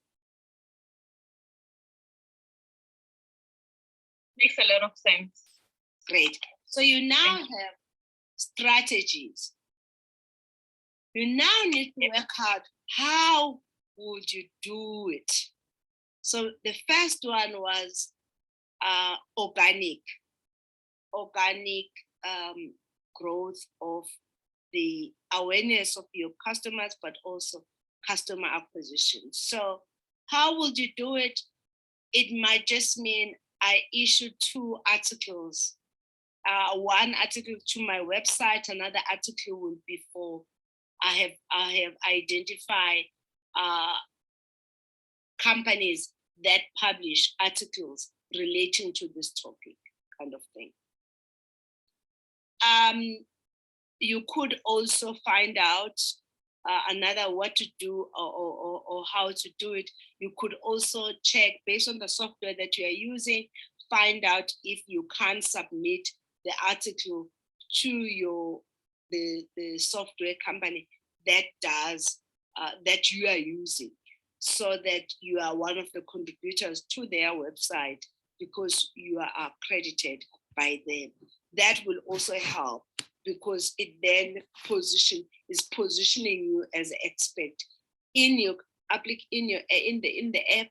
makes a lot of sense. Great. So you now Thank have strategies. You now need to work out how would you do it. So the first one was organic growth of the awareness of your customers, but also customer acquisition. So how would you do it? It might just mean I issue 2 articles. One article to my website, another article will be for, I have identified companies that publish articles relating to this topic, kind of thing. You could also find out another what to do or how to do it. You could also check based on the software that you are using, find out if you can submit the article to the software company that does that you are using, so that you are one of the contributors to their website because you are accredited by them. That will also help because it then is positioning you as an expert in your in the app,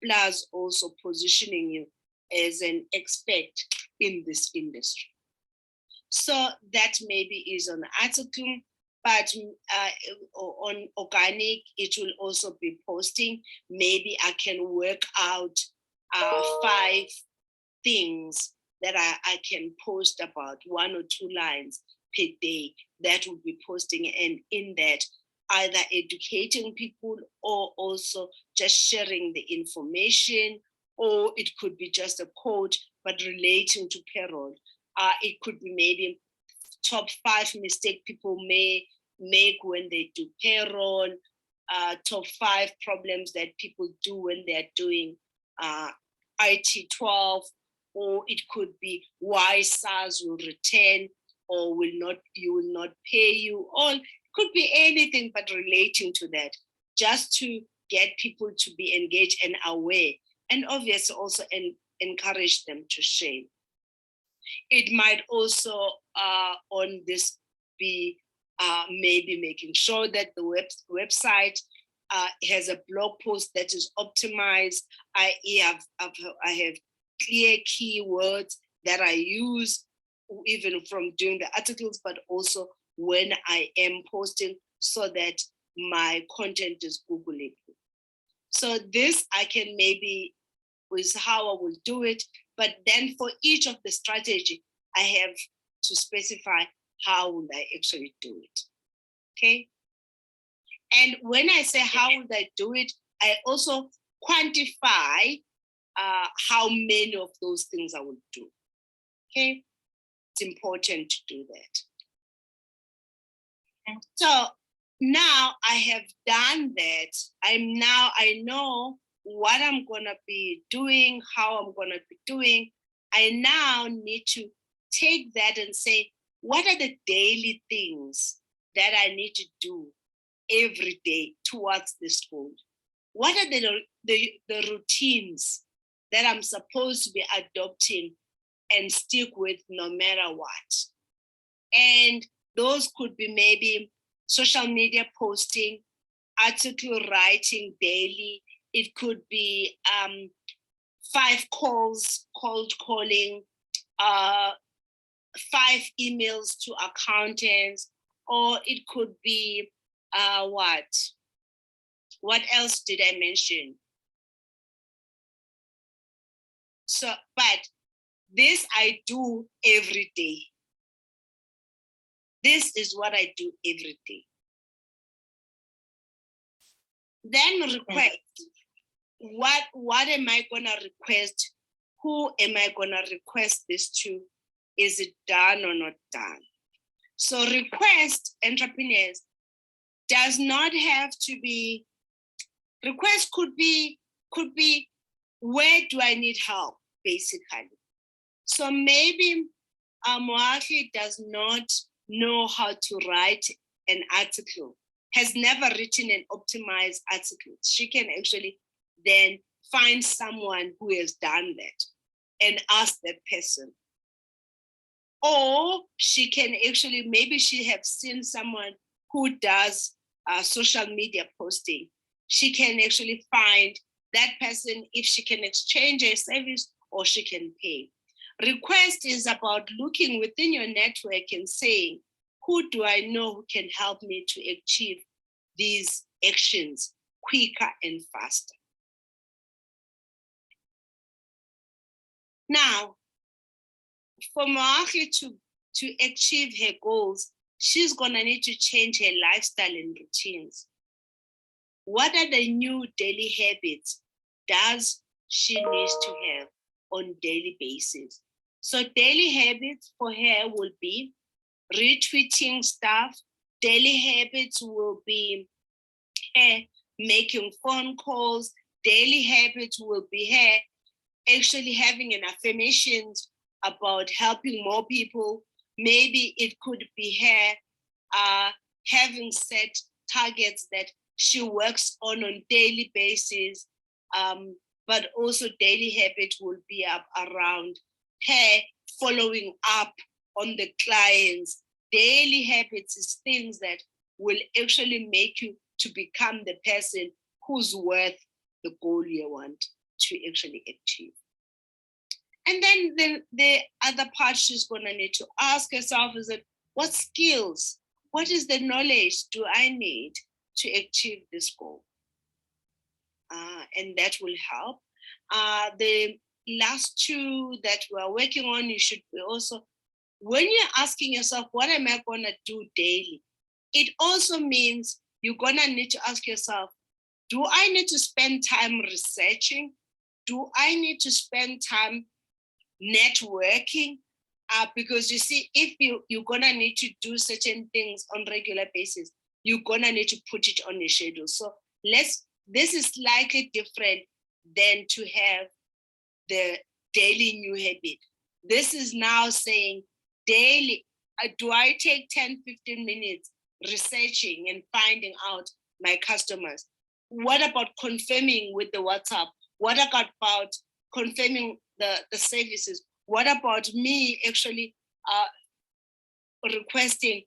plus also positioning you as an expert in this industry. So that maybe is an article, but on organic, it will also be posting. Maybe I can work out 5 things that I can post about, 1 or 2 lines per day that will be posting, and in that either educating people or also just sharing the information, or it could be just a quote but relating to payroll. It could be maybe top 5 mistakes people may make when they do payroll, top 5 problems that people do when they're doing IT 12, or it could be why SARS will return or you will not pay you, or it could be anything but relating to that, just to get people to be engaged and aware, and obviously also encourage them to share. It might also on this be maybe making sure that the website has a blog post that is optimized. I have clear keywords that I use even from doing the articles, but also when I am posting, so that my content is Googleable. So this I can maybe is how I will do it. But then for each of the strategy, I have to specify how will I actually do it. Okay. And when I say how would I do it, I also quantify how many of those things I will do. Okay. It's important to do that. So now I have done that. I know what I'm gonna be doing, how I'm gonna be doing. I now need to take that and say, what are the daily things that I need to do every day towards this goal? What are the routines that I'm supposed to be adopting and stick with no matter what? And those could be maybe social media posting, article writing daily. It could be 5 calls, cold calling, 5 emails to accountants, or it could be what else did I mention? So, but this I do every day. This is what I do every day. Then request. What am I gonna request? Who am I gonna request this to? Is it done or not done? So request, entrepreneurs, does not have to be, request could be where do I need help, basically. So maybe Moahi does not know how to write an article, has never written an optimized article. She can actually then find someone who has done that. and ask that person. Or she can actually, maybe she have seen someone who does social media posting. She can actually find that person if she can exchange a service or she can pay. Request is about looking within your network and saying, who do I know who can help me to achieve these actions quicker and faster? Now, for Moahi to achieve her goals, she's gonna need to change her lifestyle and routines. What are the new daily habits does she needs to have on daily basis? So daily habits for her will be retweeting stuff. Daily habits will be her making phone calls. Daily habits will be her actually having an affirmations about helping more people. Maybe it could be her having set targets that she works on daily basis, but also daily habit will be around her following up on the clients. Daily habits is things that will actually make you to become the person who's worth the goal you want to actually achieve. And then the other part she's gonna need to ask herself is that, what skills, what is the knowledge do I need to achieve this goal? And that will help. The last two that we're working on, you should be also, when you're asking yourself, what am I gonna do daily? It also means you're gonna need to ask yourself, do I need to spend time researching? Do I need to spend time networking? Because you see, if you're gonna need to do certain things on regular basis, you're gonna need to put it on your schedule. So this is slightly different than to have the daily new habit. This is now saying daily, do I take 10, 15 minutes researching and finding out my customers? What about confirming with the WhatsApp? What about confirming the services? What about me actually requesting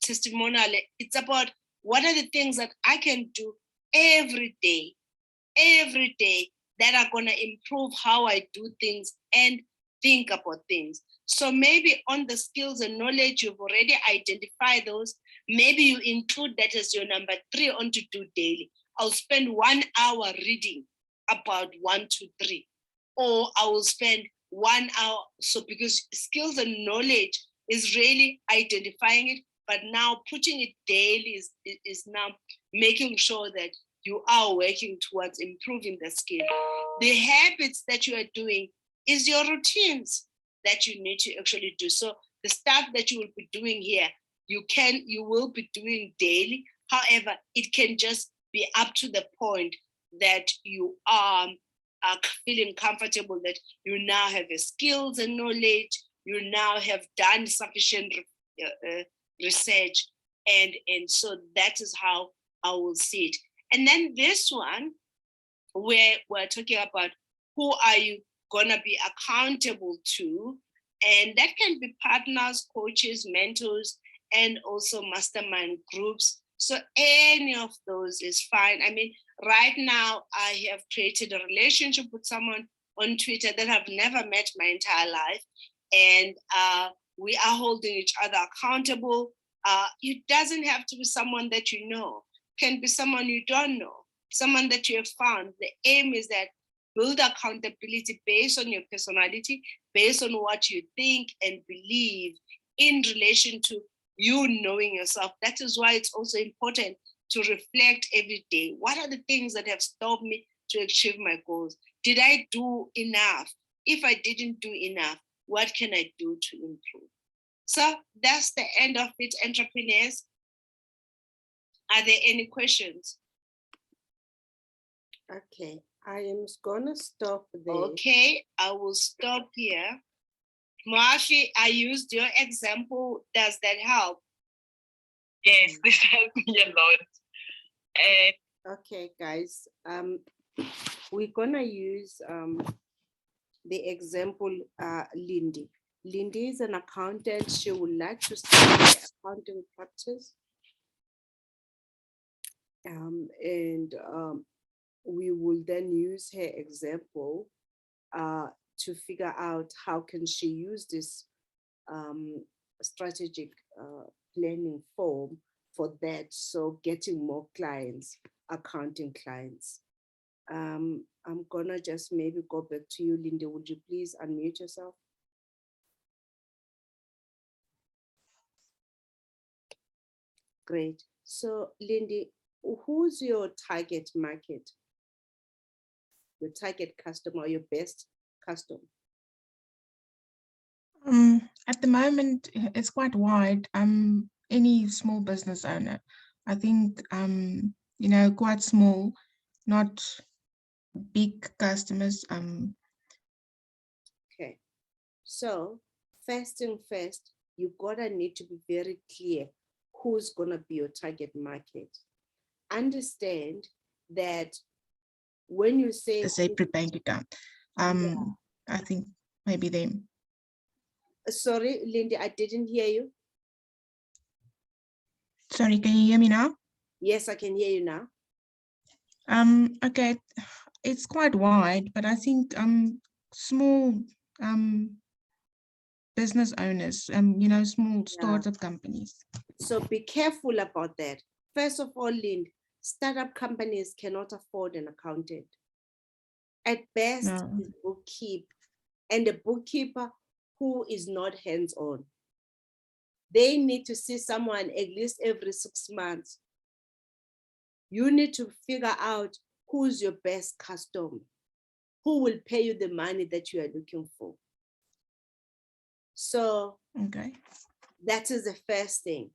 testimonial? It's about what are the things that I can do every day that are gonna improve how I do things and think about things. So maybe on the skills and knowledge, you've already identified those. Maybe you include that as your number 3 on to do daily. I'll spend 1 hour reading about 1, 2, 3, or I will spend 1 hour. So because skills and knowledge is really identifying it, but now putting it daily is now making sure that you are working towards improving the skill. The habits that you are doing is your routines that you need to actually do. So the stuff that you will be doing here, you will be doing daily. However, it can just be up to the point that you are feeling comfortable that you now have the skills and knowledge, you now have done sufficient research, and so that is how I will see it. And then this one, where we're talking about who are you gonna be accountable to, and that can be partners, coaches, mentors, and also mastermind groups. So any of those is fine. I mean, right now I have created a relationship with someone on Twitter that I've never met my entire life, and we are holding each other accountable. It doesn't have to be someone that you know. It can be someone you don't know, someone that you have found. The aim is that build accountability based on your personality, based on what you think and believe in relation to you knowing yourself. That is why it's also important to reflect every day. What are the things that have stopped me to achieve my goals? Did I do enough? If I didn't do enough, what can I do to improve? So that's the end of it, entrepreneurs. Are there any questions? Okay, I am gonna stop there. Okay, I will stop here. Moashi, I used your example. Does that help? Yes, this helped me a lot. Okay, guys, we're gonna use the example, Lindy. Lindy is an accountant. She would like to start the accounting practice. And we will then use her example to figure out how can she use this strategic planning form for that. So getting more clients, accounting clients. I'm gonna just maybe go back to you, Linda. Would you please unmute yourself? Great. So Lindy, who's your target market? Your target customer, your best customer? At the moment, it's quite wide. Any small business owner. I think, you know, quite small, not big customers. Okay. So first thing first, you gotta need to be very clear who's gonna be your target market. Understand that when you say A separate bank account. I think maybe them. Sorry, Lindy, I didn't hear you. Sorry, can you hear me now? Yes, I can hear you now. Okay, it's quite wide, but I think small business owners, you know, small startup companies. So be careful about that. First of all, Lindy, startup companies cannot afford an accountant. At best, No. is bookkeep, and a bookkeeper who is not hands-on. They need to see someone at least every 6 months. You need to figure out who's your best customer, who will pay you the money that you are looking for. So Okay. that is the first thing.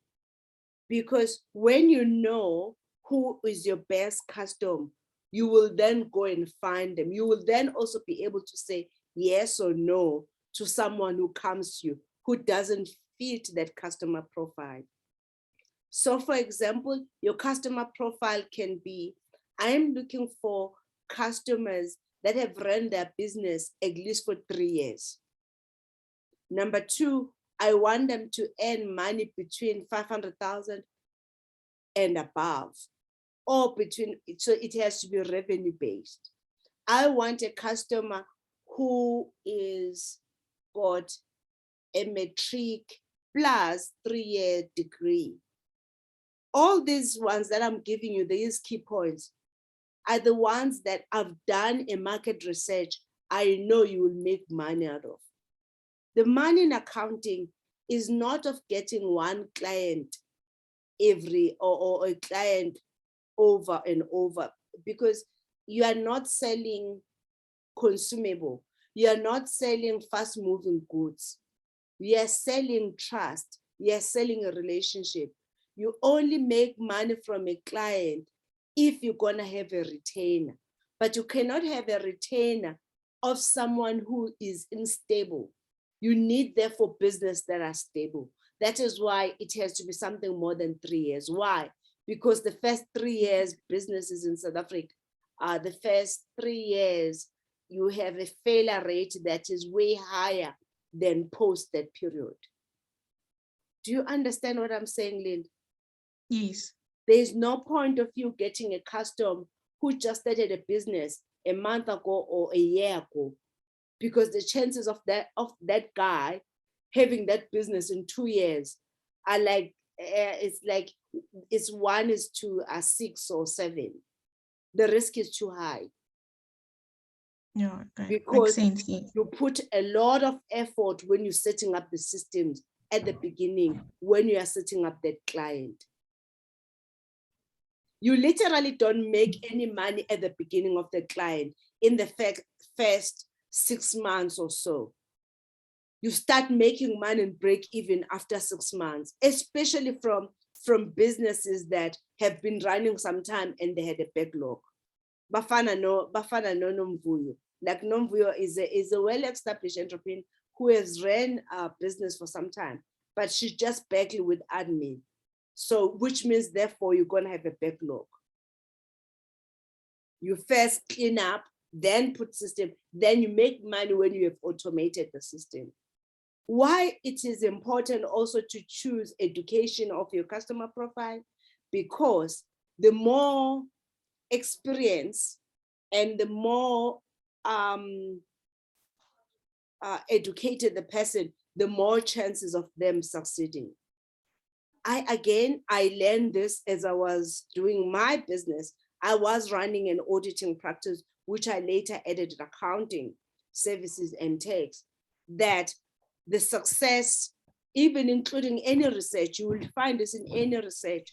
Because when you know who is your best customer, you will then go and find them. You will then also be able to say yes or no to someone who comes to you who doesn't fit that customer profile. So for example, your customer profile can be, I'm looking for customers that have run their business at least for 3 years. Number two, I want them to earn money between 500,000 and above, or between, so it has to be revenue based. I want a customer who is got a matric plus 3-year degree. All these ones that I'm giving you, these key points, are the ones that I've done a market research. I know you will make money out of. The money in accounting is not of getting one client every, or a client over and over, because you are not selling consumable. You are not selling fast moving goods. You are selling trust. You are selling a relationship. You only make money from a client if you're gonna have a retainer, but you cannot have a retainer of someone who is unstable. You need therefore business that are stable. That is why it has to be something more than 3 years. Why? Because the first 3 years, businesses in South Africa, the first 3 years, you have a failure rate that is way higher than post that period. Do you understand what I'm saying, Lynn? Yes. There's no point of you getting a customer who just started a business a month ago or a year ago, because the chances of that guy having that business in 2 years are like, it's 1:6 or 7. The risk is too high. Yeah, okay. Because Makes sense, yes. you put a lot of effort when you're setting up the systems at the beginning, when you are setting up that client. You literally don't make any money at the beginning of the client in the first 6 months or so. You start making money and break even after 6 months, especially from businesses that have been running some time and they had a backlog. Bafana no Nomvuyo. Like Nomvuyo is a well-established entrepreneur who has ran a business for some time, but she's just battling with admin. So, which means therefore you're gonna have a backlog. You first clean up, then put system, then you make money when you have automated the system. Why it is important also to choose education of your customer profile, because the more experience and the more educated the person, the more chances of them succeeding. I learned this as I was doing my business. I was running an auditing practice, which I later added accounting services and tax, that the success, even including any research, you will find this in any research.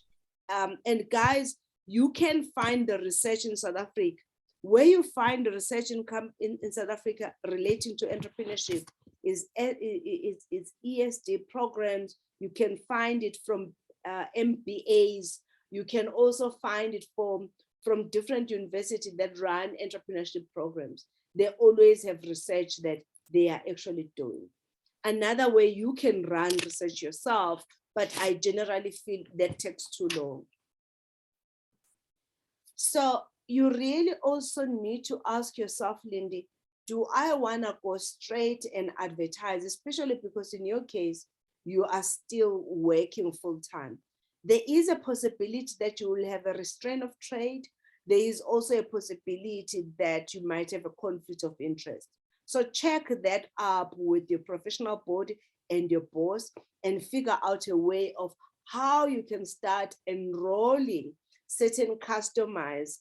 And guys, you can find the research in South Africa. Where you find the research in South Africa relating to entrepreneurship is ESD programs. You can find it from MBAs. You can also find it from different universities that run entrepreneurship programs. They always have research that they are actually doing. Another way you can run research yourself, but I generally feel that takes too long. So you really also need to ask yourself, Lindy, do I want to go straight and advertise, especially because in your case, you are still working full time. There is a possibility that you will have a restraint of trade. There is also a possibility that you might have a conflict of interest. So check that up with your professional body and your boss and figure out a way of how you can start enrolling certain customers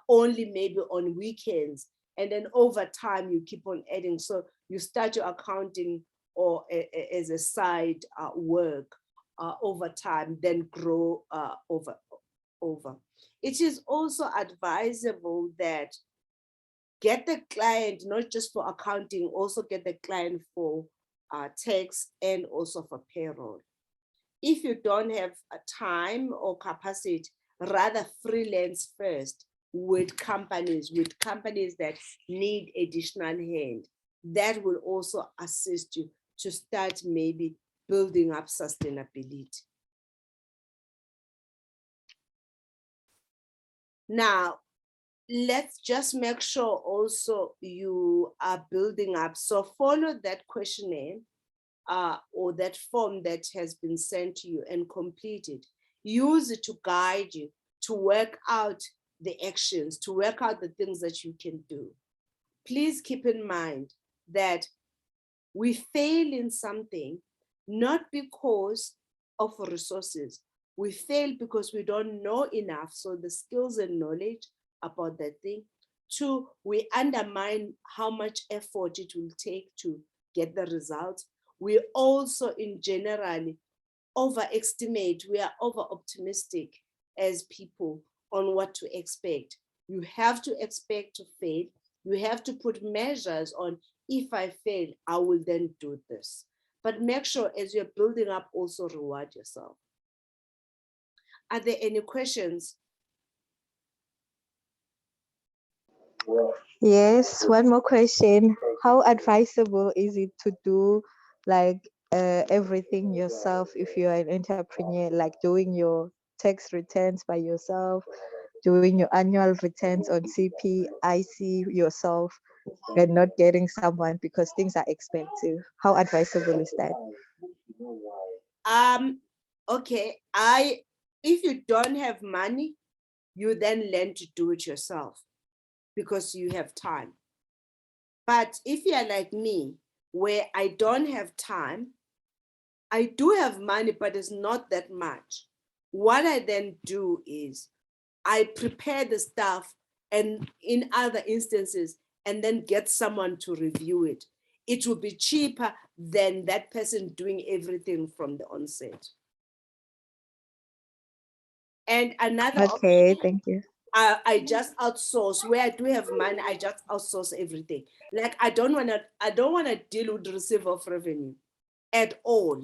only maybe on weekends. And then over time, you keep on adding. So you start your accounting or as a side work over time, then grow over. It is also advisable that get the client, not just for accounting, also get the client for tax and also for payroll. If you don't have a time or capacity, rather freelance first with companies that need additional hand. That will also assist you to start maybe building up sustainability. Now, let's just make sure also you are building up. So follow that questionnaire or that form that has been sent to you and complete it. Use it to guide you to work out the actions, to work out the things that you can do. Please keep in mind that we fail in something not because of resources. We fail because we don't know enough. So the skills and knowledge about that thing. 2, we undermine how much effort it will take to get the results. We also in general overestimate, we are over-optimistic as people on what to expect. You have to expect to fail. You have to put measures on, if I fail, I will then do this. But make sure as you're building up, also reward yourself. Are there any questions? Yes, one more question. How advisable is it to do like everything yourself if you're an entrepreneur, like doing your tax returns by yourself, doing your annual returns on CPIC yourself, and not getting someone because things are expensive? How advisable is that? Okay, if you don't have money, you then learn to do it yourself because you have time. But if you're like me, where I don't have time, I do have money, but it's not that much. What I then do is I prepare the stuff and in other instances, and then get someone to review it. It will be cheaper than that person doing everything from the onset. And another Okay, option, thank you. I just outsource. Where I do have money, I just outsource everything. Like I don't wanna deal with the receiver of revenue at all.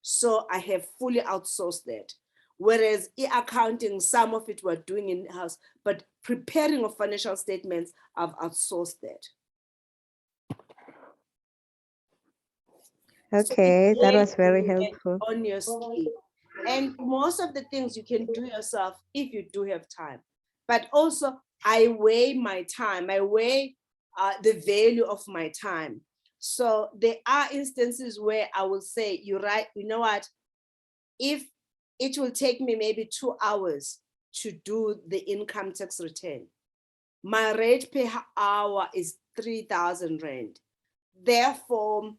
So I have fully outsourced that. Whereas e-accounting, some of it we're doing in-house, but preparing of financial statements, I've outsourced that. Okay, that was very Depends helpful. on your skill. And most of the things you can do yourself if you do have time. But also I weigh my time, I weigh the value of my time. So there are instances where I will say, you're right, you know what, if it will take me maybe 2 hours to do the income tax return, my rate per hour is 3,000 Rand. Therefore,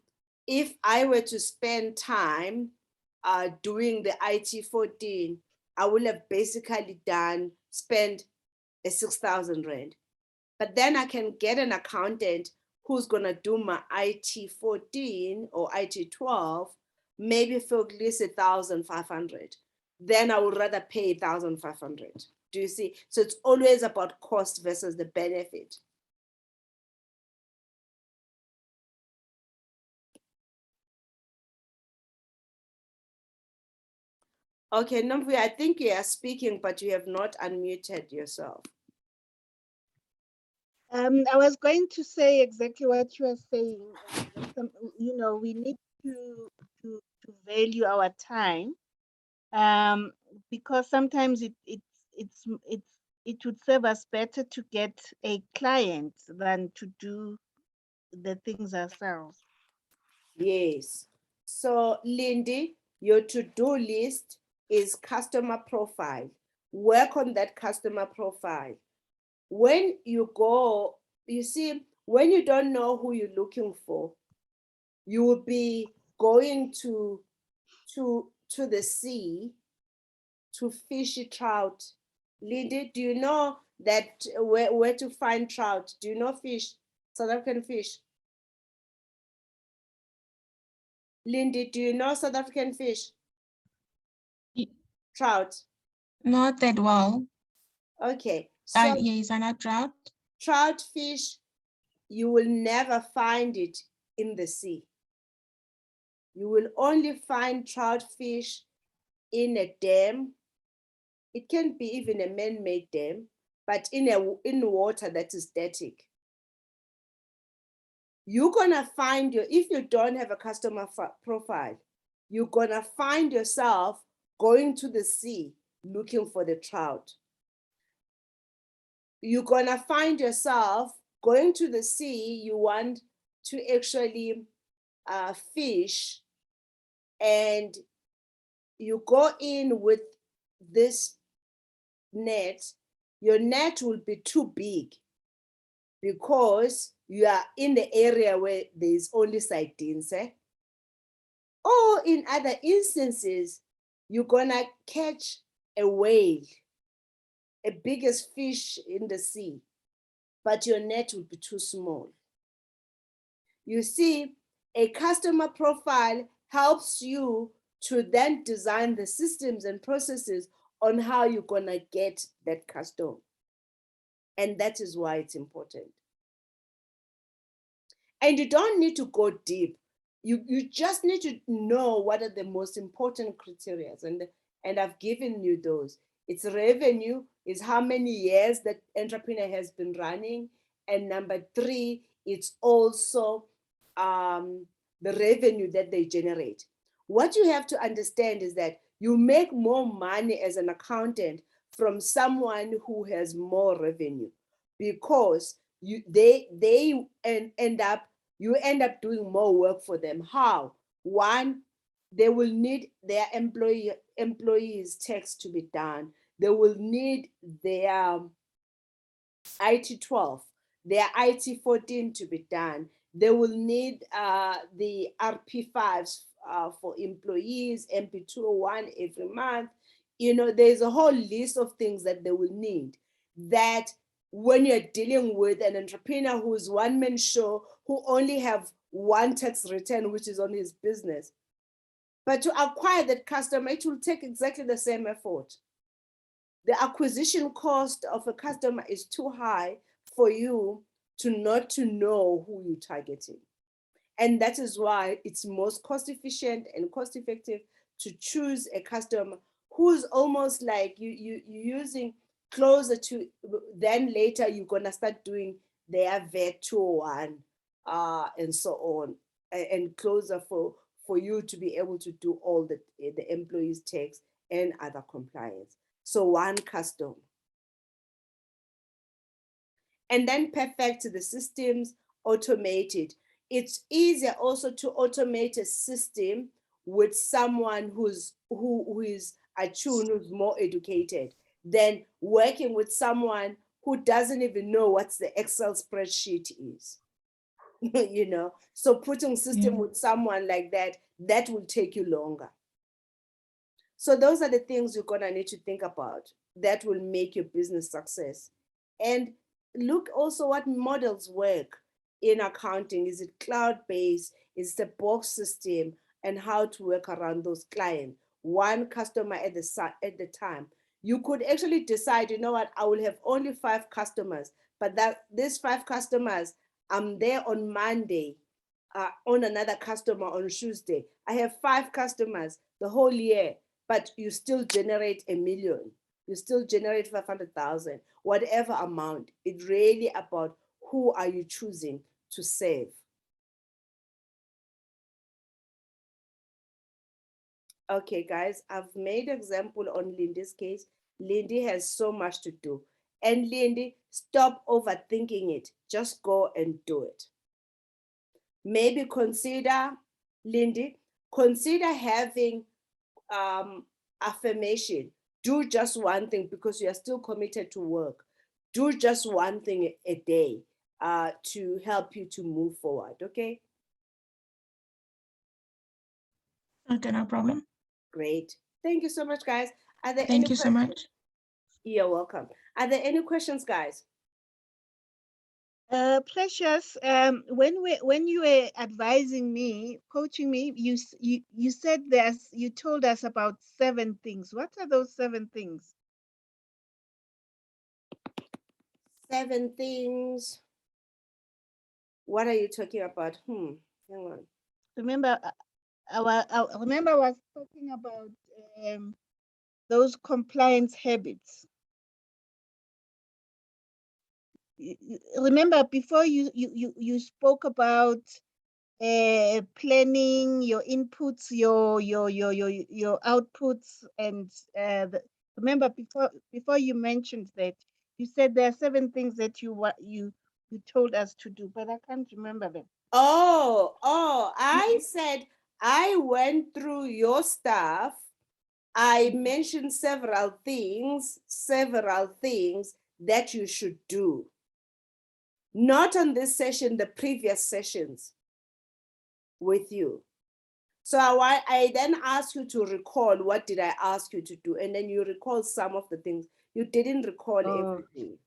if I were to spend time doing the IT 14, I will have basically spent a 6,000 Rand. But then I can get an accountant who's gonna do my IT 14 or IT 12, maybe for at least 1,500. Then I would rather pay 1,500. Do you see? So it's always about cost versus the benefit. Okay, Nomvui, I think you are speaking, but you have not unmuted yourself. I was going to say exactly what you are saying. We need to value our time, because sometimes it would serve us better to get a client than to do the things ourselves. Yes. So, Lindy, your to-do list is customer profile. Work on that customer profile. When you go, you see, when you don't know who you're looking for, you will be going to the sea to fish trout. Lindy, do you know that where to find trout? Do you know fish, South African fish? Lindy, do you know South African fish? Y- Trout. Not that well. Okay, so Yes, I know trout. trout fish, you will never find it in the sea. You will only find trout fish in a dam. It can be even a man-made dam, but in water that is static. You're gonna find if you don't have a customer profile, you're gonna find yourself going to the sea looking for the trout. You're gonna find yourself going to the sea, you want to actually fish, and you go in with this net, your net will be too big because you are in the area where there's only sardines. Or in other instances, you're gonna catch a whale, a biggest fish in the sea, but your net will be too small. You see, a customer profile helps you to then design the systems and processes on how you're gonna get that customer. And that is why it's important. And you don't need to go deep. You just need to know what are the most important criteria. And I've given you those. It's revenue, is how many years that entrepreneur has been running. And number 3, it's also the revenue that they generate. What you have to understand is that you make more money as an accountant from someone who has more revenue, because you end up doing more work for them. How? One, they will need their employees tax to be done. They will need their IT 12, their IT 14 to be done. They will need the RP5s for employees, MP201 every month. There's a whole list of things that they will need, that when you're dealing with an entrepreneur who's one-man show, who only have one tax return, which is on his business. But to acquire that customer, it will take exactly the same effort. The acquisition cost of a customer is too high for you not to know who you're targeting. And that is why it's most cost efficient and cost effective to choose a customer who's almost like you're using closer to, then later you're gonna start doing their VAT 201 and so on, and closer for you to be able to do all the employees tax and other compliance. So one customer. and then perfect the systems, automate it. It's easier also to automate a system with someone who is attuned, who's more educated, than working with someone who doesn't even know what the Excel spreadsheet is. You know, so putting system Yeah. with someone like that, that will take you longer. So those are the things you're gonna need to think about that will make your business success. And look also what models work in accounting. Is it cloud-based? Is it a box system? And how to work around those clients. One customer at the time. You could actually decide, you know what, I will have only 5 customers, but that these 5 customers, I'm there on Monday, on another customer on Tuesday. I have 5 customers the whole year, but you still generate 1 million. You still generate 500,000, whatever amount. It's really about who are you choosing to serve. Okay, guys, I've made example on Lindy's case. Lindy has so much to do. And Lindy, stop overthinking it. Just go and do it. Maybe consider, Lindy, consider having affirmation. Do just one thing because you are still committed to work. Do just one thing a day to help you to move forward, okay? Okay, no problem. Great. Thank you so much, guys. Are there Thank any you so questions? much. You're welcome. Are there any questions, guys? Precious, when you were advising me, coaching me, you said you told us about 7 things. What are those 7 things? 7 things. What are you talking about? Hang on. Remember, I was talking about those compliance habits. Remember, before you spoke about planning your inputs, your outputs, and remember before you mentioned that, you said there are 7 things that you told us to do, but I can't remember them. I said I went through your stuff. I mentioned several things that you should do. Not on this session, the previous sessions with you. So I then asked you to recall what did I ask you to do, and then you recall some of the things. You didn't recall everything.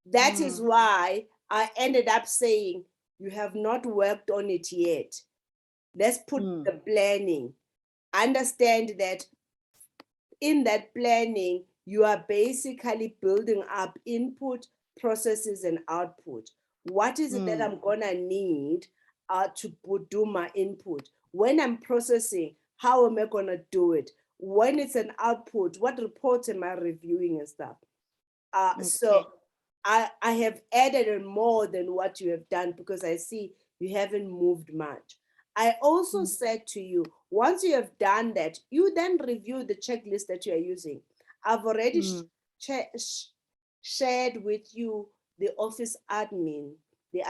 That is why I ended up saying you have not worked on it yet. Let's put the planning. Understand that in that planning, you are basically building up input, processes, and output. What is it that I'm gonna need to do my input? When I'm processing, how am I gonna do it? When it's an output, what report am I reviewing and stuff? So I have added on more than what you have done because I see you haven't moved much. I also said to you, once you have done that, you then review the checklist that you are using. I've already shared with you the office admin, the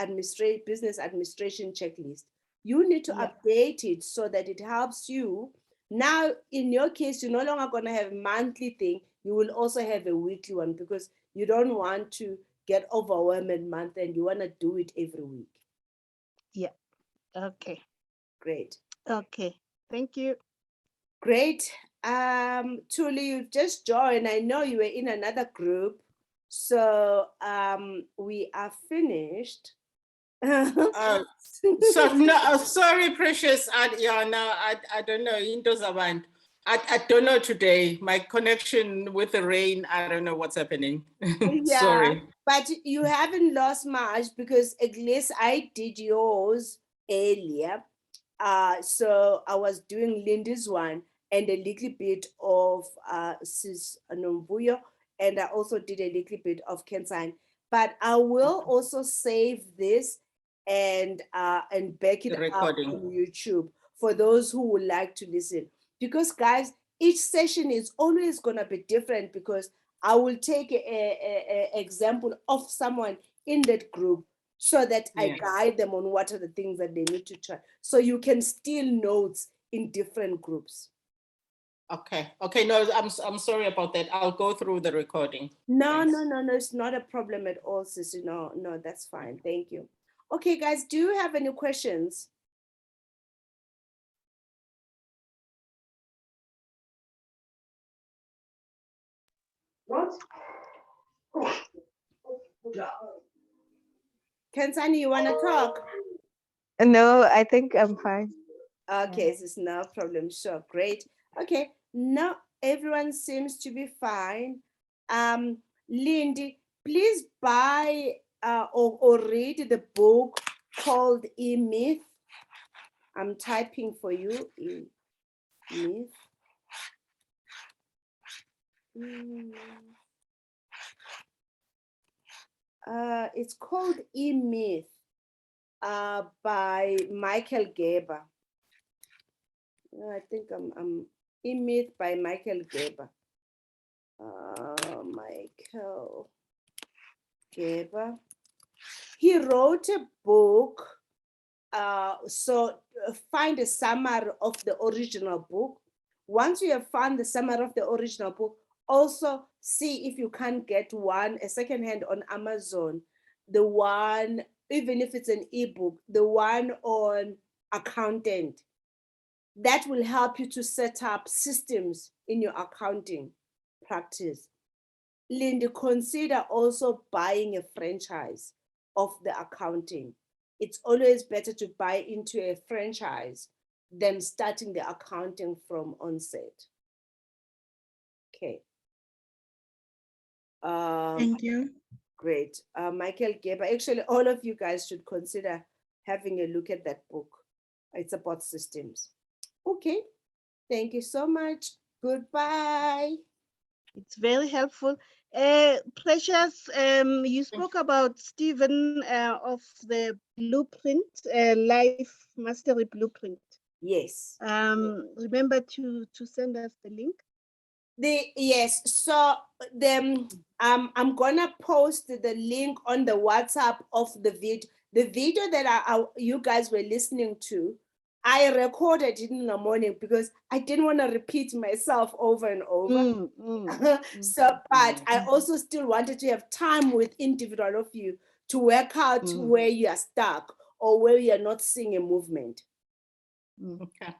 business administration checklist. You need to update it so that it helps you. Now, in your case, you're no longer going to have a monthly thing. You will also have a weekly one because you don't want to get overwhelmed month and you want to do it every week. Yeah. Okay. Great. Okay. Thank you. Great. Tuli, you've just joined. I know you were in another group. So we are finished. So no, sorry, Precious. I don't know. Into Zavand. I don't know today. My connection with the rain, I don't know what's happening. Yeah, Sorry. but you haven't lost much because at least I did yours earlier. So I was doing Lindy's one and a little bit of Sis Nombuyo, and I also did a little bit of Kensign. But I will also save this and back it The up recording. on YouTube for those who would like to listen. Because guys, each session is always gonna be different because I will take an example of someone in that group so that I Yeah. guide them on what are the things that they need to try. So you can steal notes in different groups. Okay. Okay. No, I'm sorry about that. I'll go through the recording. No, Thanks. no, it's not a problem at all, Sissy. No, that's fine. Thank you. Okay, guys, do you have any questions? What? Kansani, you want to talk? No, I think I'm fine. Okay, this is no problem. Sure, great. Okay, now everyone seems to be fine. Lindy, please buy or read the book called E-Myth. I'm typing for you. E-Myth. It's called E-Myth by Michael Gerber. I think I'm E-Myth by Michael Gerber. Michael Gerber. He wrote a book. So find a summary of the original book. Once you have found the summary of the original book, also see if you can get a secondhand on Amazon. The one, even if it's an ebook, the one on accountant. That will help you to set up systems in your accounting practice. Lindy, consider also buying a franchise of the accounting. It's always better to buy into a franchise than starting the accounting from onset. Okay. Thank you. Great. Michael Gerber, actually, all of you guys should consider having a look at that book. It's about systems. Okay. Thank you so much. Goodbye. It's very helpful. Precious, you spoke about Stephen of the blueprint, life mastery blueprint. Yes. Remember to send us the link. Yes, so I'm gonna post the link on the WhatsApp of the video. The video that you guys were listening to, I recorded it in the morning because I didn't want to repeat myself over and over. So, but I also still wanted to have time with individual of you to work out where you are stuck or where you are not seeing a movement. Okay.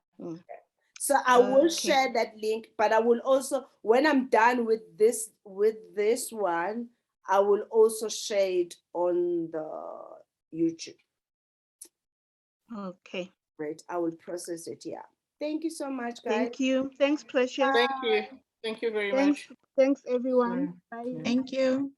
So I will share that link, but I will also, when I'm done with this one, I will also share it on the YouTube. Okay. Right, I will process it. Yeah. Thank you so much, guys. Thank you. Thanks, Precious. Thank you. Thank you very much. Thanks, everyone. Bye. Thank you.